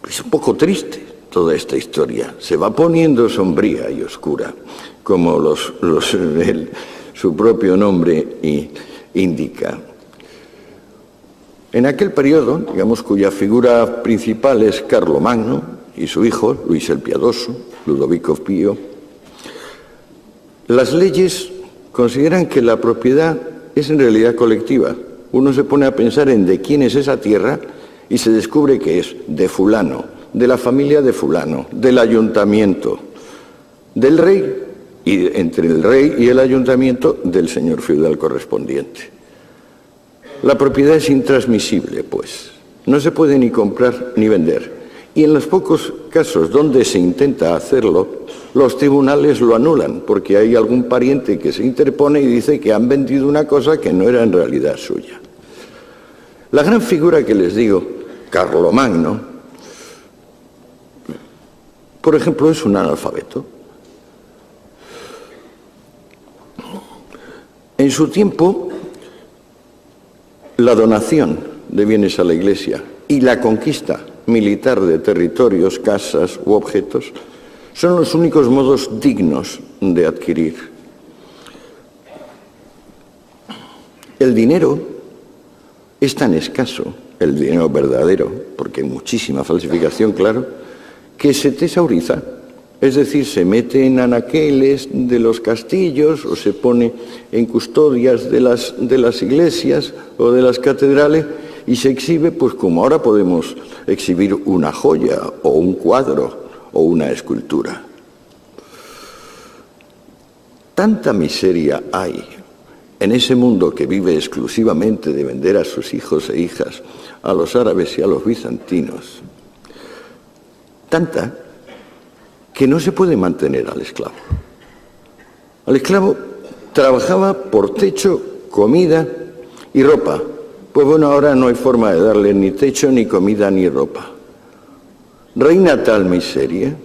Es un poco triste toda esta historia. Se va poniendo sombría y oscura, como su propio nombre indica. En aquel periodo, digamos, cuya figura principal es Carlomagno y su hijo, Luis el Piadoso, Ludovico Pío, las leyes consideran que la propiedad es en realidad colectiva. Uno se pone a pensar en de quién es esa tierra y se descubre que es de fulano, de la familia de fulano, del ayuntamiento, del rey, y entre el rey y el ayuntamiento del señor feudal correspondiente. La propiedad es intransmisible, pues. No se puede ni comprar ni vender. Y en los pocos casos donde se intenta hacerlo, los tribunales lo anulan, porque hay algún pariente que se interpone y dice que han vendido una cosa que no era en realidad suya. La gran figura que les digo, Carlomagno, por ejemplo, es un analfabeto. En su tiempo, la donación de bienes a la Iglesia y la conquista militar de territorios, casas u objetos son los únicos modos dignos de adquirir. El dinero es tan escaso, el dinero verdadero, porque hay muchísima falsificación, claro, que se tesauriza. Es decir, se mete en anaqueles de los castillos o se pone en custodias de las iglesias o de las catedrales y se exhibe pues como ahora podemos exhibir una joya o un cuadro o una escultura. Tanta miseria hay en ese mundo que vive exclusivamente de vender a sus hijos e hijas a los árabes y a los bizantinos, tanta que no se puede mantener al esclavo. Al esclavo trabajaba por techo, comida y ropa. Pues bueno, ahora no hay forma de darle ni techo, ni comida, ni ropa. Reina tal miseria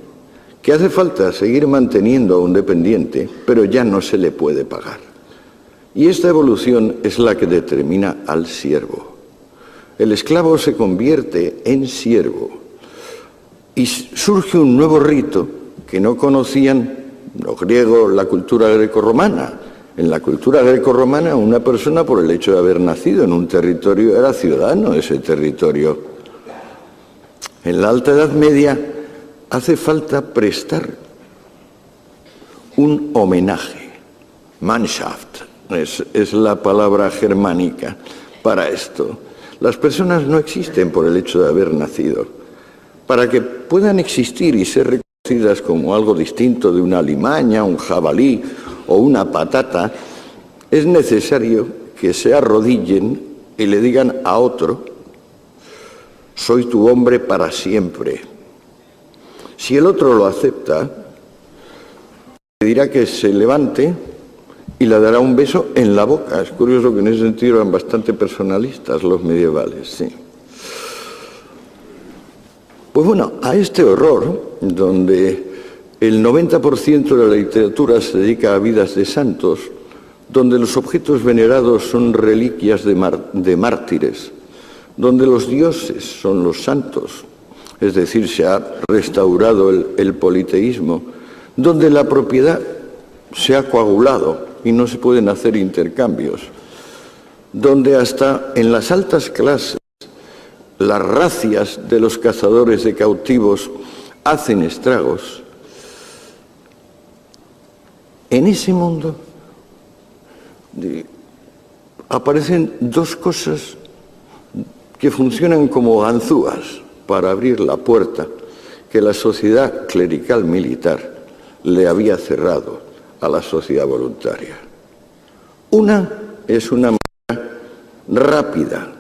que hace falta seguir manteniendo a un dependiente, pero ya no se le puede pagar. Y esta evolución es la que determina al siervo. El esclavo se convierte en siervo y surge un nuevo rito que no conocían los griegos, la cultura grecorromana. En la cultura grecorromana, una persona por el hecho de haber nacido en un territorio era ciudadano de ese territorio. En la Alta Edad Media hace falta prestar un homenaje. Mannschaft es la palabra germánica para esto. Las personas no existen por el hecho de haber nacido. Para que puedan existir y ser reconocidas como algo distinto de una alimaña, un jabalí o una patata, es necesario que se arrodillen y le digan a otro: soy tu hombre para siempre. Si el otro lo acepta, le dirá que se levante y le dará un beso en la boca. Es curioso que en ese sentido eran bastante personalistas los medievales, sí. Pues bueno, a este horror, donde el 90% de la literatura se dedica a vidas de santos, donde los objetos venerados son reliquias de mártires, donde los dioses son los santos, es decir, se ha restaurado el politeísmo, donde la propiedad se ha coagulado y no se pueden hacer intercambios, donde hasta en las altas clases las racias de los cazadores de cautivos hacen estragos. En ese mundo aparecen dos cosas que funcionan como ganzúas para abrir la puerta que la sociedad clerical militar le había cerrado a la sociedad voluntaria. Una es una manera rápida,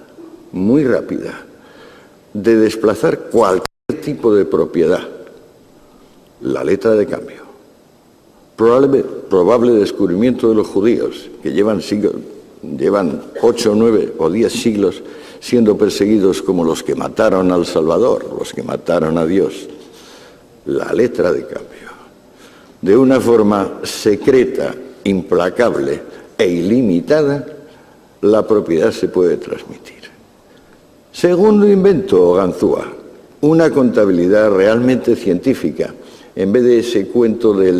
muy rápida, de desplazar cualquier tipo de propiedad: la letra de cambio. Probable descubrimiento de los judíos, que llevan 8, 9 o 10 siglos siendo perseguidos como los que mataron al Salvador, los que mataron a Dios. La letra de cambio. De una forma secreta, implacable e ilimitada, la propiedad se puede transmitir. Segundo invento o ganzúa, una contabilidad realmente científica, en vez de ese cuento de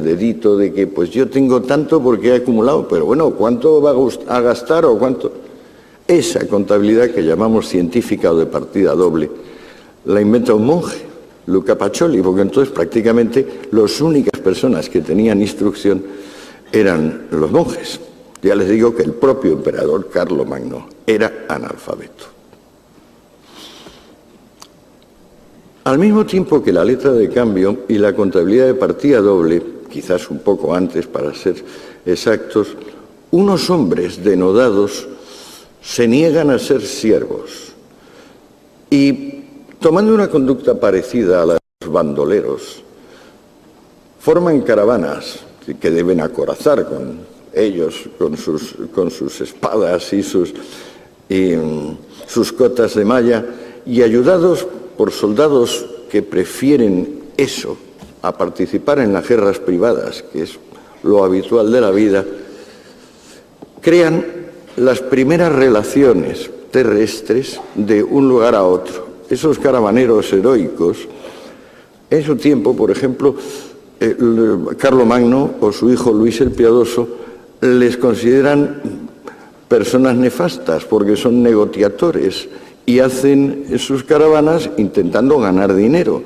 dedito de que pues yo tengo tanto porque he acumulado, pero bueno, ¿cuánto va a gastar o cuánto? Esa contabilidad que llamamos científica o de partida doble, la inventa un monje, Luca Pacioli, porque entonces prácticamente las únicas personas que tenían instrucción eran los monjes. Ya les digo que el propio emperador Carlomagno era analfabeto. Al mismo tiempo que la letra de cambio y la contabilidad de partida doble, quizás un poco antes para ser exactos, unos hombres denodados se niegan a ser siervos y, tomando una conducta parecida a la de los bandoleros, forman caravanas que deben acorazar con ellos, con sus espadas y sus cotas de malla, y ayudados por soldados que prefieren eso a participar en las guerras privadas, que es lo habitual de la vida, crean las primeras relaciones terrestres de un lugar a otro. Esos caravaneros heroicos, en su tiempo, por ejemplo, Carlomagno o su hijo Luis el Piadoso les consideran personas nefastas porque son negociadores y hacen sus caravanas intentando ganar dinero.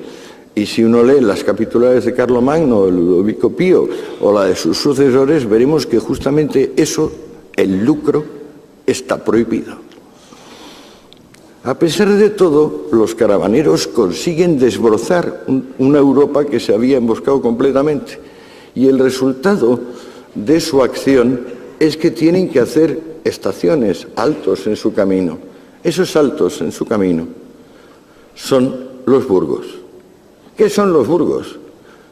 Y si uno lee las capitulares de Carlomagno, de Ludovico Pío o la de sus sucesores, veremos que justamente eso, el lucro, está prohibido. A pesar de todo, los caravaneros consiguen desbrozar una Europa que se había emboscado completamente. Y el resultado de su acción es que tienen que hacer estaciones, altos en su camino. Esos altos en su camino son los burgos. ¿Qué son los burgos?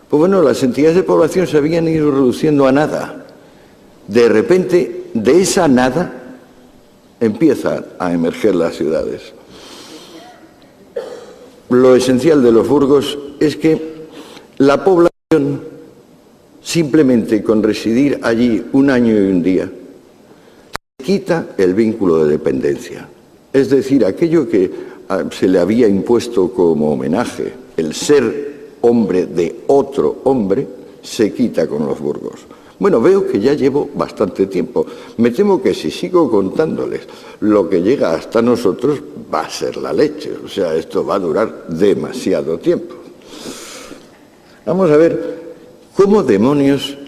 Pues bueno, las entidades de población se habían ido reduciendo a nada. De repente, de esa nada, empiezan a emerger las ciudades. Lo esencial de los burgos es que la población, simplemente con residir allí un año y un día, se quita el vínculo de dependencia. Es decir, aquello que se le había impuesto como homenaje, el ser hombre de otro hombre, se quita con los burgos. Bueno, veo que ya llevo bastante tiempo. Me temo que si sigo contándoles lo que llega hasta nosotros, va a ser la leche. O sea, esto va a durar demasiado tiempo. Vamos a ver cómo demonios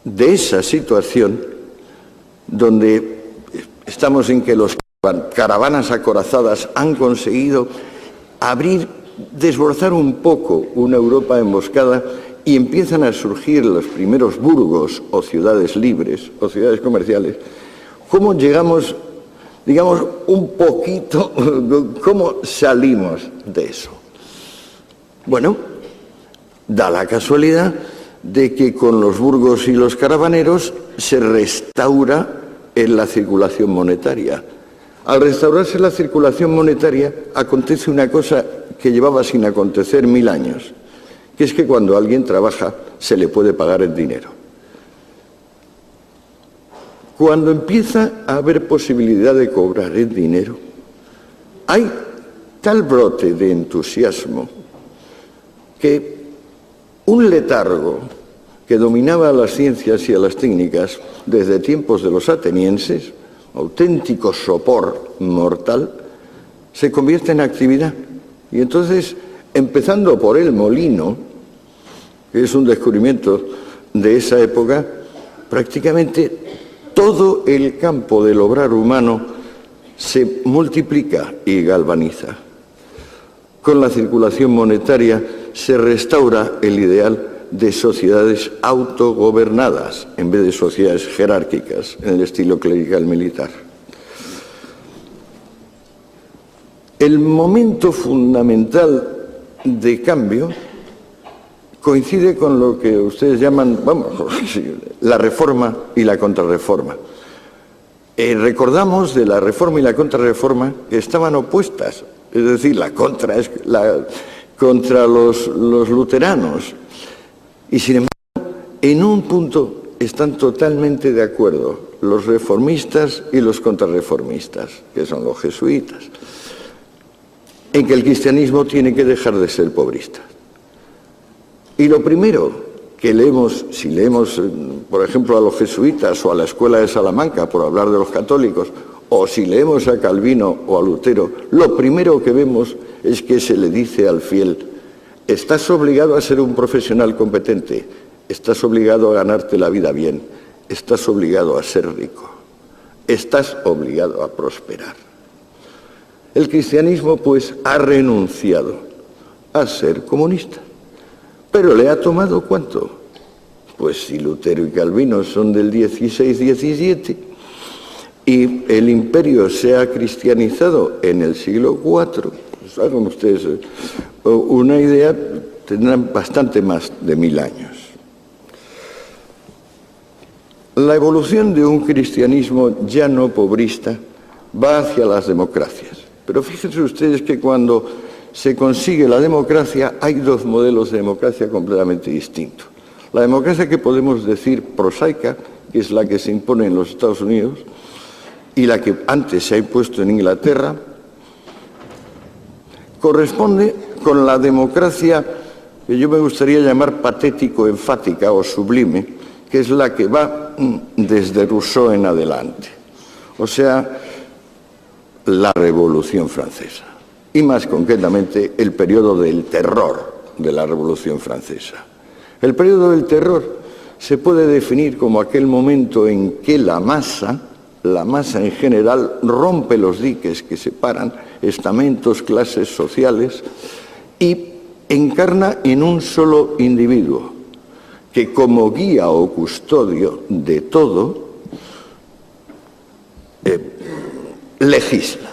de esa situación, donde estamos en que los caravanas acorazadas han conseguido desbrozar un poco una Europa emboscada, y empiezan a surgir los primeros burgos o ciudades libres o ciudades comerciales, ¿cómo llegamos, digamos, un poquito, cómo salimos de eso? Bueno, da la casualidad de que con los burgos y los caravaneros se restaura en la circulación monetaria. Al restaurarse la circulación monetaria, acontece una cosa que llevaba sin acontecer 1000 años, que es que cuando alguien trabaja se le puede pagar en dinero. Cuando empieza a haber posibilidad de cobrar en dinero, hay tal brote de entusiasmo que un letargo que dominaba a las ciencias y a las técnicas desde tiempos de los atenienses, auténtico sopor mortal, se convierte en actividad. Y entonces, empezando por el molino, que es un descubrimiento de esa época, prácticamente todo el campo del obrar humano se multiplica y galvaniza. Con la circulación monetaria se restaura el ideal de sociedades autogobernadas en vez de sociedades jerárquicas en el estilo clerical militar. El momento fundamental de cambio coincide con lo que ustedes llaman, la reforma y la contrarreforma. Recordamos de la reforma y la contrarreforma que estaban opuestas, es decir, la contra es contra los luteranos, y sin embargo, en un punto están totalmente de acuerdo los reformistas y los contrarreformistas, que son los jesuitas, en que el cristianismo tiene que dejar de ser pobrista. Y lo primero que leemos, si leemos, por ejemplo, a los jesuitas o a la Escuela de Salamanca, por hablar de los católicos, o si leemos a Calvino o a Lutero, lo primero que vemos es que se le dice al fiel: estás obligado a ser un profesional competente, estás obligado a ganarte la vida bien, estás obligado a ser rico, estás obligado a prosperar. El cristianismo, pues, ha renunciado a ser comunista. Pero le ha tomado ¿cuánto? Pues si Lutero y Calvino son del 16-17 y el imperio se ha cristianizado en el siglo IV, pues hagan ustedes una idea, tendrán bastante más de 1000 años. La evolución de un cristianismo ya no pobrista va hacia las democracias. Pero fíjense ustedes que cuando se consigue la democracia, hay dos modelos de democracia completamente distintos. La democracia que podemos decir prosaica, que es la que se impone en los Estados Unidos, y la que antes se ha impuesto en Inglaterra, corresponde con la democracia que yo me gustaría llamar patético-enfática o sublime, que es la que va desde Rousseau en adelante. O sea, la Revolución Francesa. Y más concretamente el periodo del terror de la Revolución Francesa. El periodo del terror se puede definir como aquel momento en que la masa en general rompe los diques que separan estamentos, clases sociales, y encarna en un solo individuo, que como guía o custodio de todo, legisla.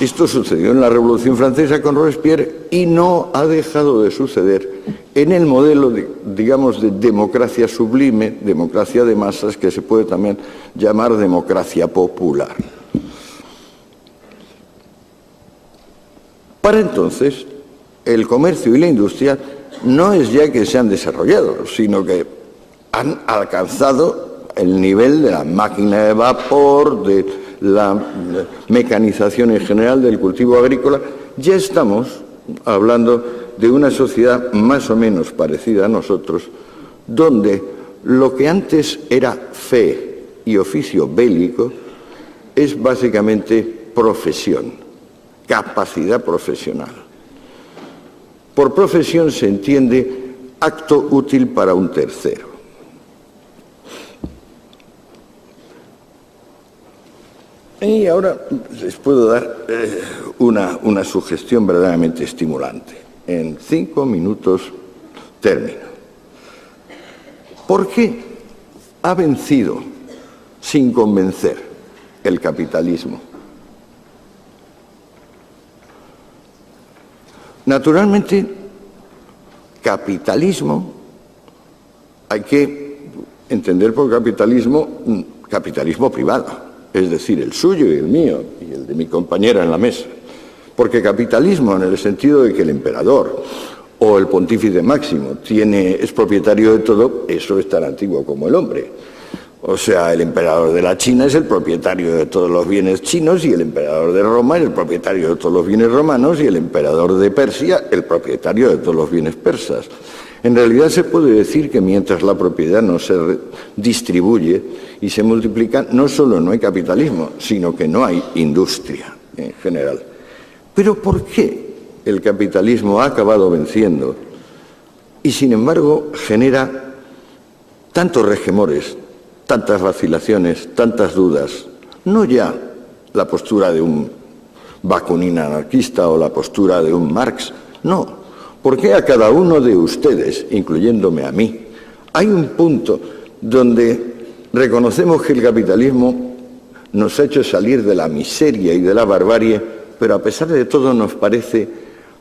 Esto sucedió en la Revolución Francesa con Robespierre y no ha dejado de suceder en el modelo, digamos, de democracia sublime, democracia de masas, que se puede también llamar democracia popular. Para entonces, el comercio y la industria no es ya que se han desarrollado, sino que han alcanzado el nivel de la máquina de vapor, de la mecanización en general del cultivo agrícola. Ya estamos hablando de una sociedad más o menos parecida a nosotros, donde lo que antes era fe y oficio bélico es básicamente profesión, capacidad profesional. Por profesión se entiende acto útil para un tercero. Y ahora les puedo dar una sugestión verdaderamente estimulante. En 5 minutos termino. ¿Por qué ha vencido sin convencer el capitalismo? Naturalmente, capitalismo hay que entender por capitalismo privado. Es decir, el suyo y el mío, y el de mi compañera en la mesa. Porque capitalismo, en el sentido de que el emperador o el pontífice máximo es propietario de todo, eso es tan antiguo como el hombre. O sea, el emperador de la China es el propietario de todos los bienes chinos, y el emperador de Roma es el propietario de todos los bienes romanos, y el emperador de Persia el propietario de todos los bienes persas. En realidad se puede decir que mientras la propiedad no se distribuye y se multiplica, no solo no hay capitalismo, sino que no hay industria en general. Pero ¿por qué el capitalismo ha acabado venciendo y sin embargo genera tantos resquemores, tantas vacilaciones, tantas dudas? No ya la postura de un Bakunin anarquista o la postura de un Marx, no. Porque a cada uno de ustedes, incluyéndome a mí, hay un punto donde reconocemos que el capitalismo nos ha hecho salir de la miseria y de la barbarie, pero a pesar de todo nos parece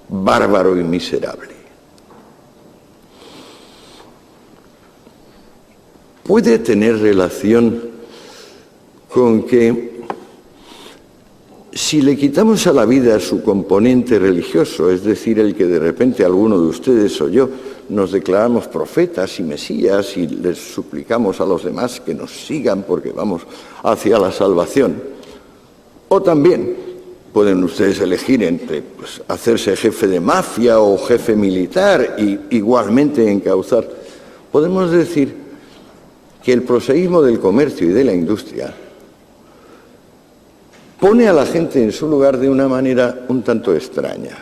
bárbaro y miserable. Puede tener relación con que si le quitamos a la vida su componente religioso, es decir, el que de repente alguno de ustedes o yo nos declaramos profetas y mesías y les suplicamos a los demás que nos sigan porque vamos hacia la salvación, o también pueden ustedes elegir entre hacerse jefe de mafia o jefe militar y igualmente encauzar, podemos decir que el proseísmo del comercio y de la industria pone a la gente en su lugar de una manera un tanto extraña.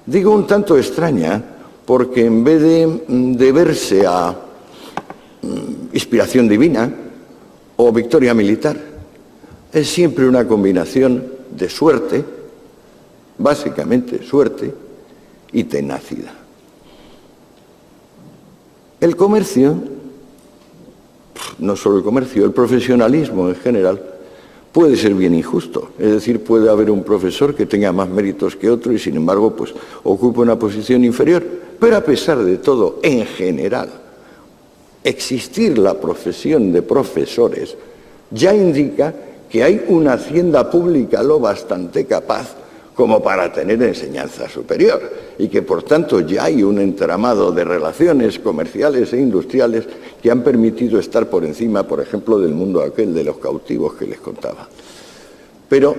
Digo un tanto extraña porque en vez de deberse a inspiración divina o victoria militar, es siempre una combinación de suerte, básicamente suerte, y tenacidad. El comercio, no solo el comercio, el profesionalismo en general, puede ser bien injusto. Es decir, puede haber un profesor que tenga más méritos que otro y sin embargo pues ocupa una posición inferior. Pero a pesar de todo, en general, existir la profesión de profesores ya indica que hay una hacienda pública lo bastante capaz como para tener enseñanza superior y que por tanto ya hay un entramado de relaciones comerciales e industriales que han permitido estar por encima, por ejemplo, del mundo aquel de los cautivos que les contaba. Pero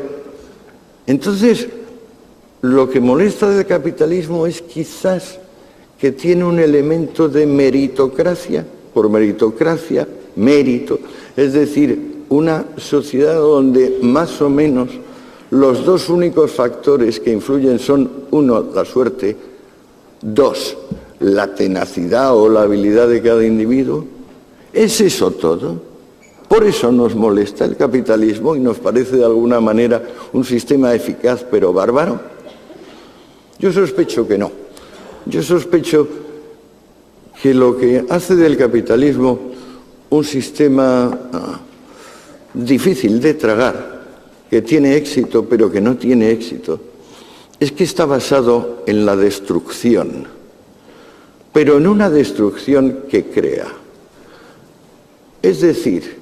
entonces lo que molesta del capitalismo es quizás que tiene un elemento de meritocracia, por meritocracia, mérito, es decir, una sociedad donde más o menos los dos únicos factores que influyen son, uno, la suerte, dos, la tenacidad o la habilidad de cada individuo. ¿Es eso todo? Por eso nos molesta el capitalismo y nos parece de alguna manera un sistema eficaz pero bárbaro. Yo sospecho que no. Yo sospecho que lo que hace del capitalismo un sistema difícil de tragar, que tiene éxito pero que no tiene éxito, es que está basado en la destrucción, pero en una destrucción que crea. Es decir,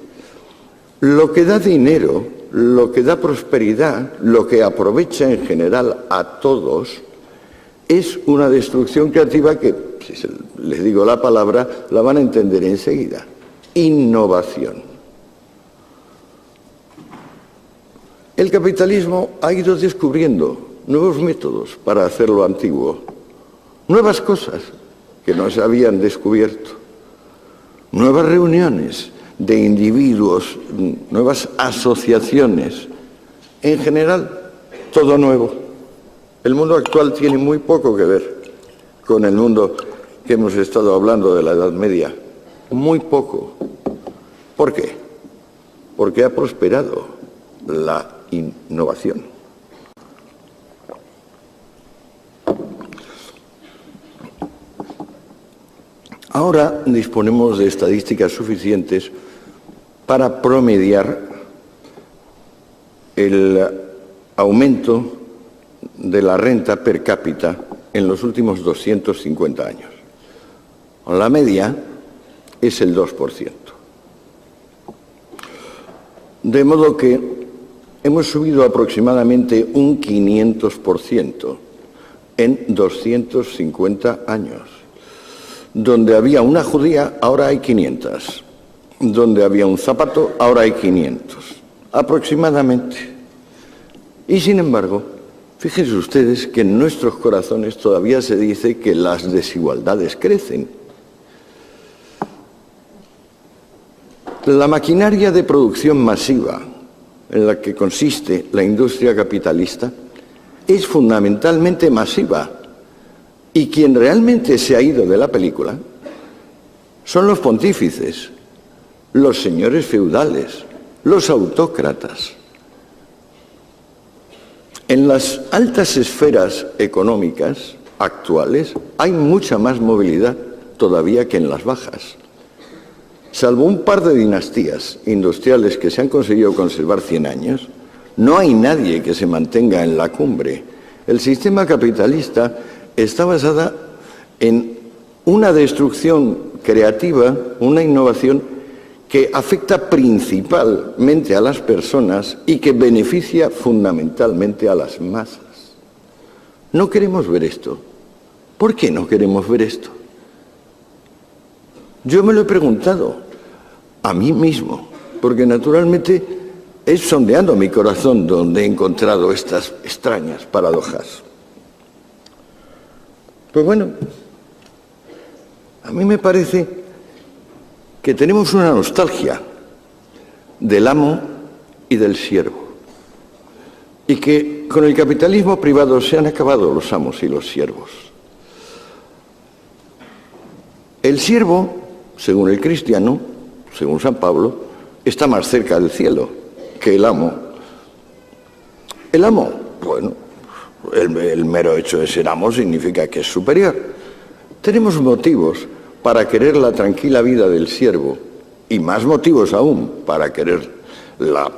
lo que da dinero, lo que da prosperidad, lo que aprovecha en general a todos, es una destrucción creativa que, si les digo la palabra, la van a entender enseguida. Innovación. El capitalismo ha ido descubriendo nuevos métodos para hacer lo antiguo, nuevas cosas que no se habían descubierto, nuevas reuniones de individuos, nuevas asociaciones, en general, todo nuevo. El mundo actual tiene muy poco que ver con el mundo que hemos estado hablando de la Edad Media. Muy poco. ¿Por qué? Porque ha prosperado la innovación. Ahora disponemos de estadísticas suficientes para promediar el aumento de la renta per cápita en los últimos 250 años. La media es el 2%. De modo que hemos subido aproximadamente un 500% en 250 años. Donde había una judía, ahora hay 500. Donde había un zapato, ahora hay 500. Aproximadamente. Y sin embargo, fíjense ustedes que en nuestros corazones todavía se dice que las desigualdades crecen. La maquinaria de producción masiva en la que consiste la industria capitalista es fundamentalmente masiva. Y quien realmente se ha ido de la película son los pontífices, los señores feudales, los autócratas. En las altas esferas económicas actuales hay mucha más movilidad todavía que en las bajas. Salvo un par de dinastías industriales que se han conseguido conservar 100 años, no hay nadie que se mantenga en la cumbre. El sistema capitalista está basada en una destrucción creativa, una innovación que afecta principalmente a las personas y que beneficia fundamentalmente a las masas. No queremos ver esto. ¿Por qué no queremos ver esto? Yo me lo he preguntado a mí mismo, porque naturalmente es sondeando mi corazón donde he encontrado estas extrañas paradojas. Pues bueno, a mí me parece que tenemos una nostalgia del amo y del siervo, y que con el capitalismo privado se han acabado los amos y los siervos. El siervo, según el cristiano, según San Pablo, está más cerca del cielo que el amo. El amo, bueno, el mero hecho de ser amo significa que es superior. Tenemos motivos para querer la tranquila vida del siervo y más motivos aún para querer la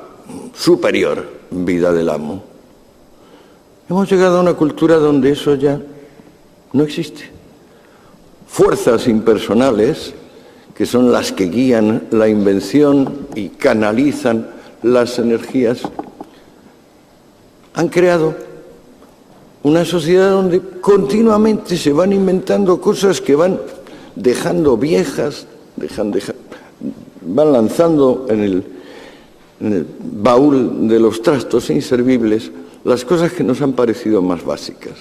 superior vida del amo. Hemos llegado a una cultura donde eso ya no existe. Fuerzas impersonales, que son las que guían la invención y canalizan las energías, han creado una sociedad donde continuamente se van inventando cosas que van dejando viejas, van lanzando en el baúl de los trastos inservibles las cosas que nos han parecido más básicas.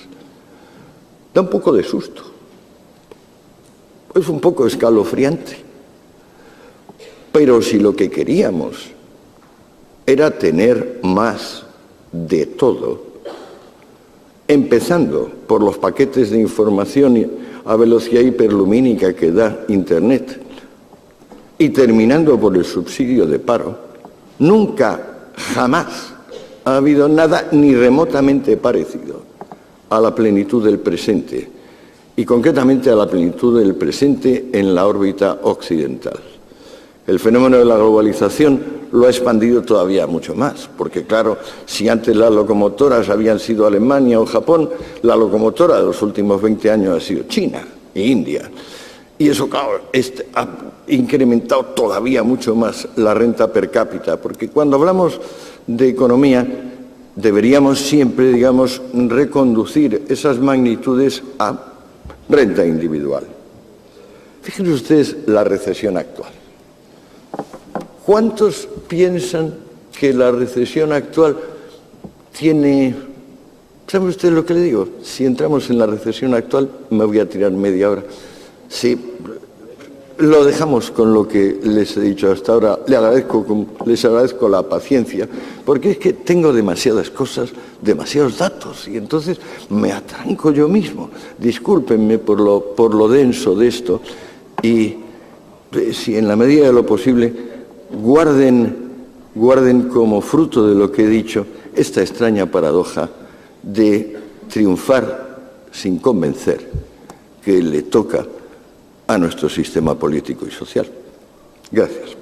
Da un poco de susto. Es un poco escalofriante. Pero si lo que queríamos era tener más de todo, empezando por los paquetes de información a velocidad hiperlumínica que da Internet, y terminando por el subsidio de paro, nunca, jamás ha habido nada ni remotamente parecido a la plenitud del presente, y concretamente a la plenitud del presente en la órbita occidental. El fenómeno de la globalización lo ha expandido todavía mucho más, porque claro, si antes las locomotoras habían sido Alemania o Japón, la locomotora de los últimos 20 años ha sido China e India. Y eso, claro, ha incrementado todavía mucho más la renta per cápita, porque cuando hablamos de economía deberíamos siempre, digamos, reconducir esas magnitudes a renta individual. Fíjense ustedes la recesión actual. ¿Cuántos piensan que la recesión actual tiene... ¿Saben ustedes lo que le digo? Si entramos en la recesión actual, me voy a tirar media hora. Sí, lo dejamos con lo que les he dicho hasta ahora. Les agradezco la paciencia, porque es que tengo demasiadas cosas, demasiados datos, y entonces me atranco yo mismo. Discúlpenme por lo denso de esto, y si en la medida de lo posible guarden como fruto de lo que he dicho esta extraña paradoja de triunfar sin convencer, que le toca a nuestro sistema político y social. Gracias.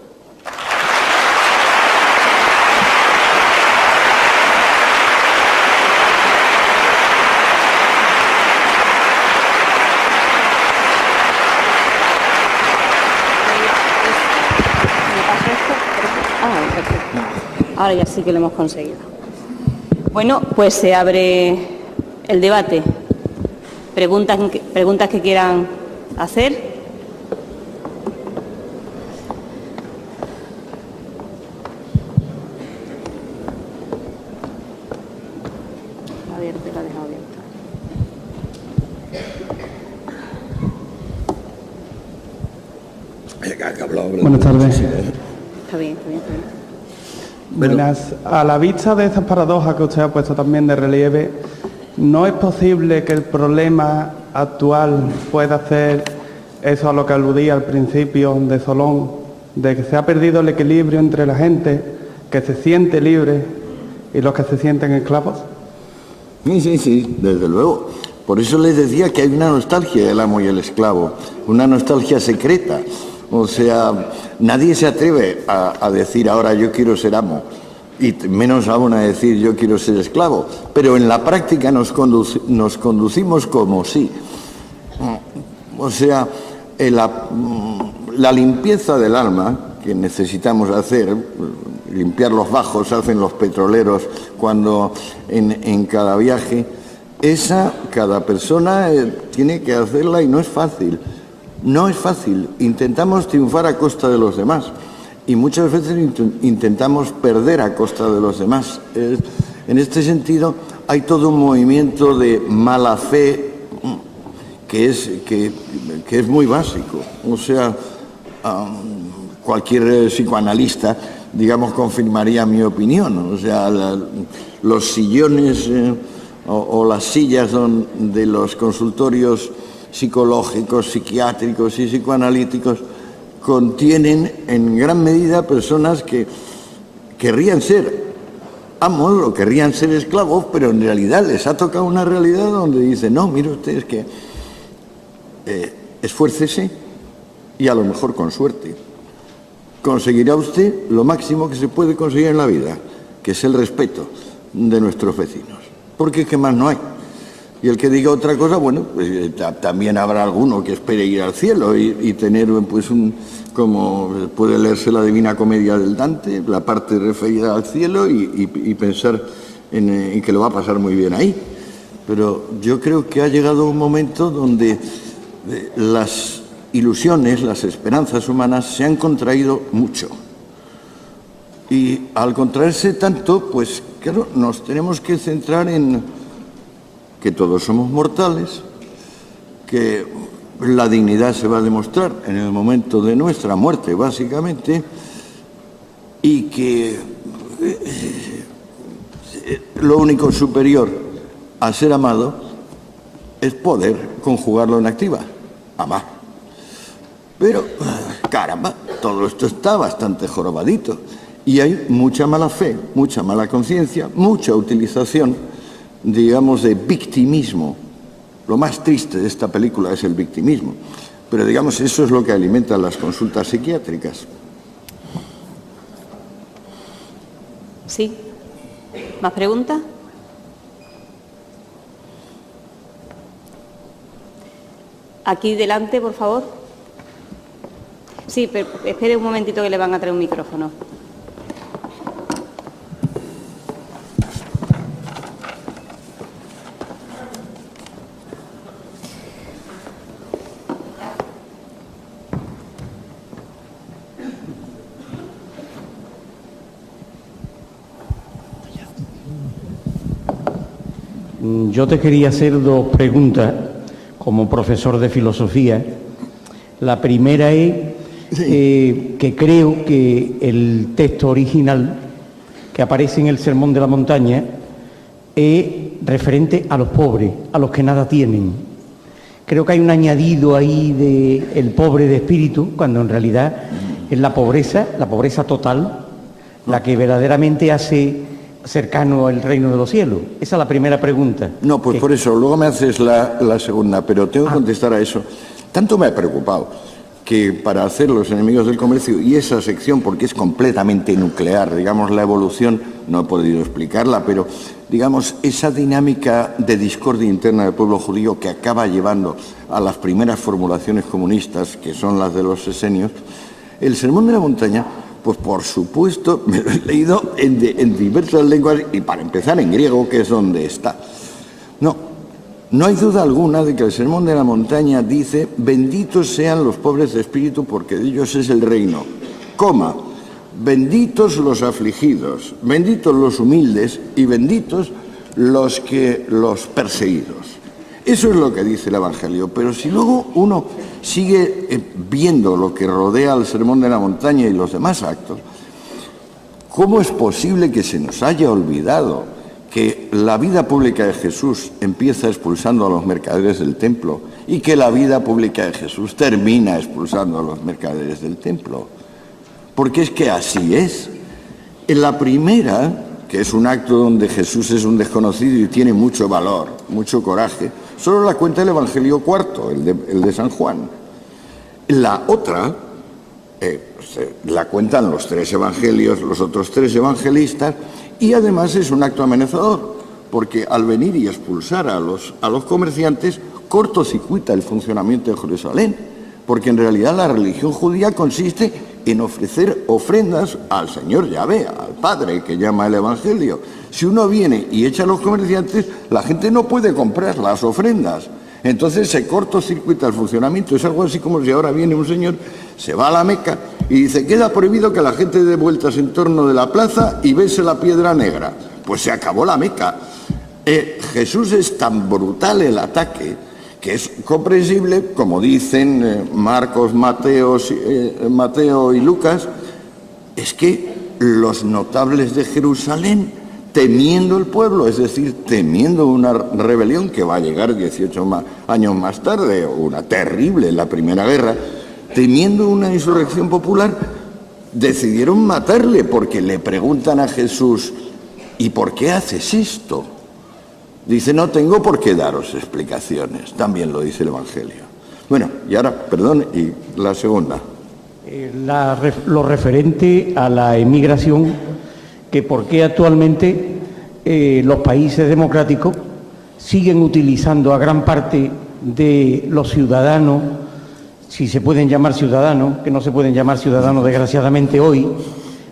Ahora ya sí que lo hemos conseguido. Bueno, pues se abre el debate. Preguntas que quieran hacer. Abierta, la he dejado abierta. Buenas tardes. Está bien. Buenas. A la vista de esas paradojas que usted ha puesto también de relieve, ¿no es posible que el problema actual pueda ser eso a lo que aludía al principio de Solón, de que se ha perdido el equilibrio entre la gente que se siente libre y los que se sienten esclavos? Sí, desde luego. Por eso les decía que hay una nostalgia del amo y el esclavo, una nostalgia secreta. O sea, nadie se atreve a decir ahora yo quiero ser amo, y menos aún a decir yo quiero ser esclavo, pero en la práctica nos conducimos como sí. O sea, la limpieza del alma que necesitamos hacer, limpiar los bajos, hacen los petroleros cuando en cada viaje, esa cada persona tiene que hacerla, y no es fácil. No es fácil. Intentamos triunfar a costa de los demás y muchas veces intentamos perder a costa de los demás. En este sentido, hay todo un movimiento de mala fe que es muy básico. O sea, cualquier psicoanalista, digamos, confirmaría mi opinión. O sea, los sillones o las sillas de los consultorios psicológicos, psiquiátricos y psicoanalíticos contienen en gran medida personas que querrían ser amos o querrían ser esclavos, pero en realidad les ha tocado una realidad donde dicen, no, mire usted, es que esfuércese y a lo mejor con suerte conseguirá usted lo máximo que se puede conseguir en la vida, que es el respeto de nuestros vecinos, porque es que más no hay. Y el que diga otra cosa, bueno, pues también habrá alguno que espere ir al cielo y tener, pues, como puede leerse la Divina Comedia del Dante, la parte referida al cielo y pensar en que lo va a pasar muy bien ahí. Pero yo creo que ha llegado un momento donde las ilusiones, las esperanzas humanas se han contraído mucho. Y al contraerse tanto, pues claro, nos tenemos que centrar en que todos somos mortales, que la dignidad se va a demostrar en el momento de nuestra muerte, básicamente, y que lo único superior a ser amado es poder conjugarlo en activa, amar. Pero, caramba, todo esto está bastante jorobadito. Y hay mucha mala fe, mucha mala conciencia, mucha utilización, digamos, de victimismo. Lo más triste de esta película es el victimismo. Pero, digamos, eso es lo que alimenta las consultas psiquiátricas. Sí. ¿Más preguntas? Aquí delante, por favor. Sí, pero espere un momentito que le van a traer un micrófono. Yo te quería hacer dos preguntas como profesor de filosofía. La primera es que creo que el texto original que aparece en el Sermón de la Montaña es referente a los pobres, a los que nada tienen. Creo que hay un añadido ahí de el pobre de espíritu, cuando en realidad es la pobreza total, la que verdaderamente hace cercano al reino de los cielos. Esa es la primera pregunta. No, pues por eso, luego me haces la segunda, pero tengo que contestar a eso. Tanto me ha preocupado que para hacer Los enemigos del comercio y esa sección, porque es completamente nuclear, digamos, la evolución, no he podido explicarla, pero, digamos, esa dinámica de discordia interna del pueblo judío que acaba llevando a las primeras formulaciones comunistas, que son las de los esenios, el Sermón de la Montaña, pues por supuesto, me lo he leído en diversas lenguas y para empezar en griego, que es donde está. No hay duda alguna de que el Sermón de la Montaña dice: benditos sean los pobres de espíritu porque de ellos es el reino. Coma, benditos los afligidos, benditos los humildes y benditos los perseguidos. Eso es lo que dice el Evangelio, pero si luego uno sigue viendo lo que rodea al Sermón de la Montaña y los demás actos, ¿cómo es posible que se nos haya olvidado que la vida pública de Jesús empieza expulsando a los mercaderes del templo y que la vida pública de Jesús termina expulsando a los mercaderes del templo? Porque es que así es. En la primera, que es un acto donde Jesús es un desconocido y tiene mucho valor, mucho coraje, solo la cuenta el Evangelio cuarto, el de San Juan. La otra la cuentan los tres evangelios, los otros tres evangelistas, y además es un acto amenazador, porque al venir y expulsar a los comerciantes, cortocircuita el funcionamiento de Jerusalén, porque en realidad la religión judía consiste en ofrecer ofrendas al Señor Yahvé, al Padre, que llama el Evangelio. Si uno viene y echa a los comerciantes, la gente no puede comprar las ofrendas. Entonces se cortocircuita el funcionamiento. Es algo así como si ahora viene un señor, se va a la Meca y dice: queda prohibido que la gente dé vueltas en torno de la plaza y bese la piedra negra. Pues se acabó la Meca. Jesús es tan brutal el ataque que es comprensible, como dicen Marcos, Mateo y Lucas, es que los notables de Jerusalén, temiendo el pueblo, es decir, temiendo una rebelión que va a llegar 18 años más tarde, una terrible en la Primera Guerra, temiendo una insurrección popular, decidieron matarle porque le preguntan a Jesús: ¿y por qué haces esto? Dice: no tengo por qué daros explicaciones. También lo dice el Evangelio. Bueno, y ahora, perdón, y la segunda. Lo referente a la emigración, que por qué actualmente los países democráticos siguen utilizando a gran parte de los ciudadanos, si se pueden llamar ciudadanos, que no se pueden llamar ciudadanos desgraciadamente hoy,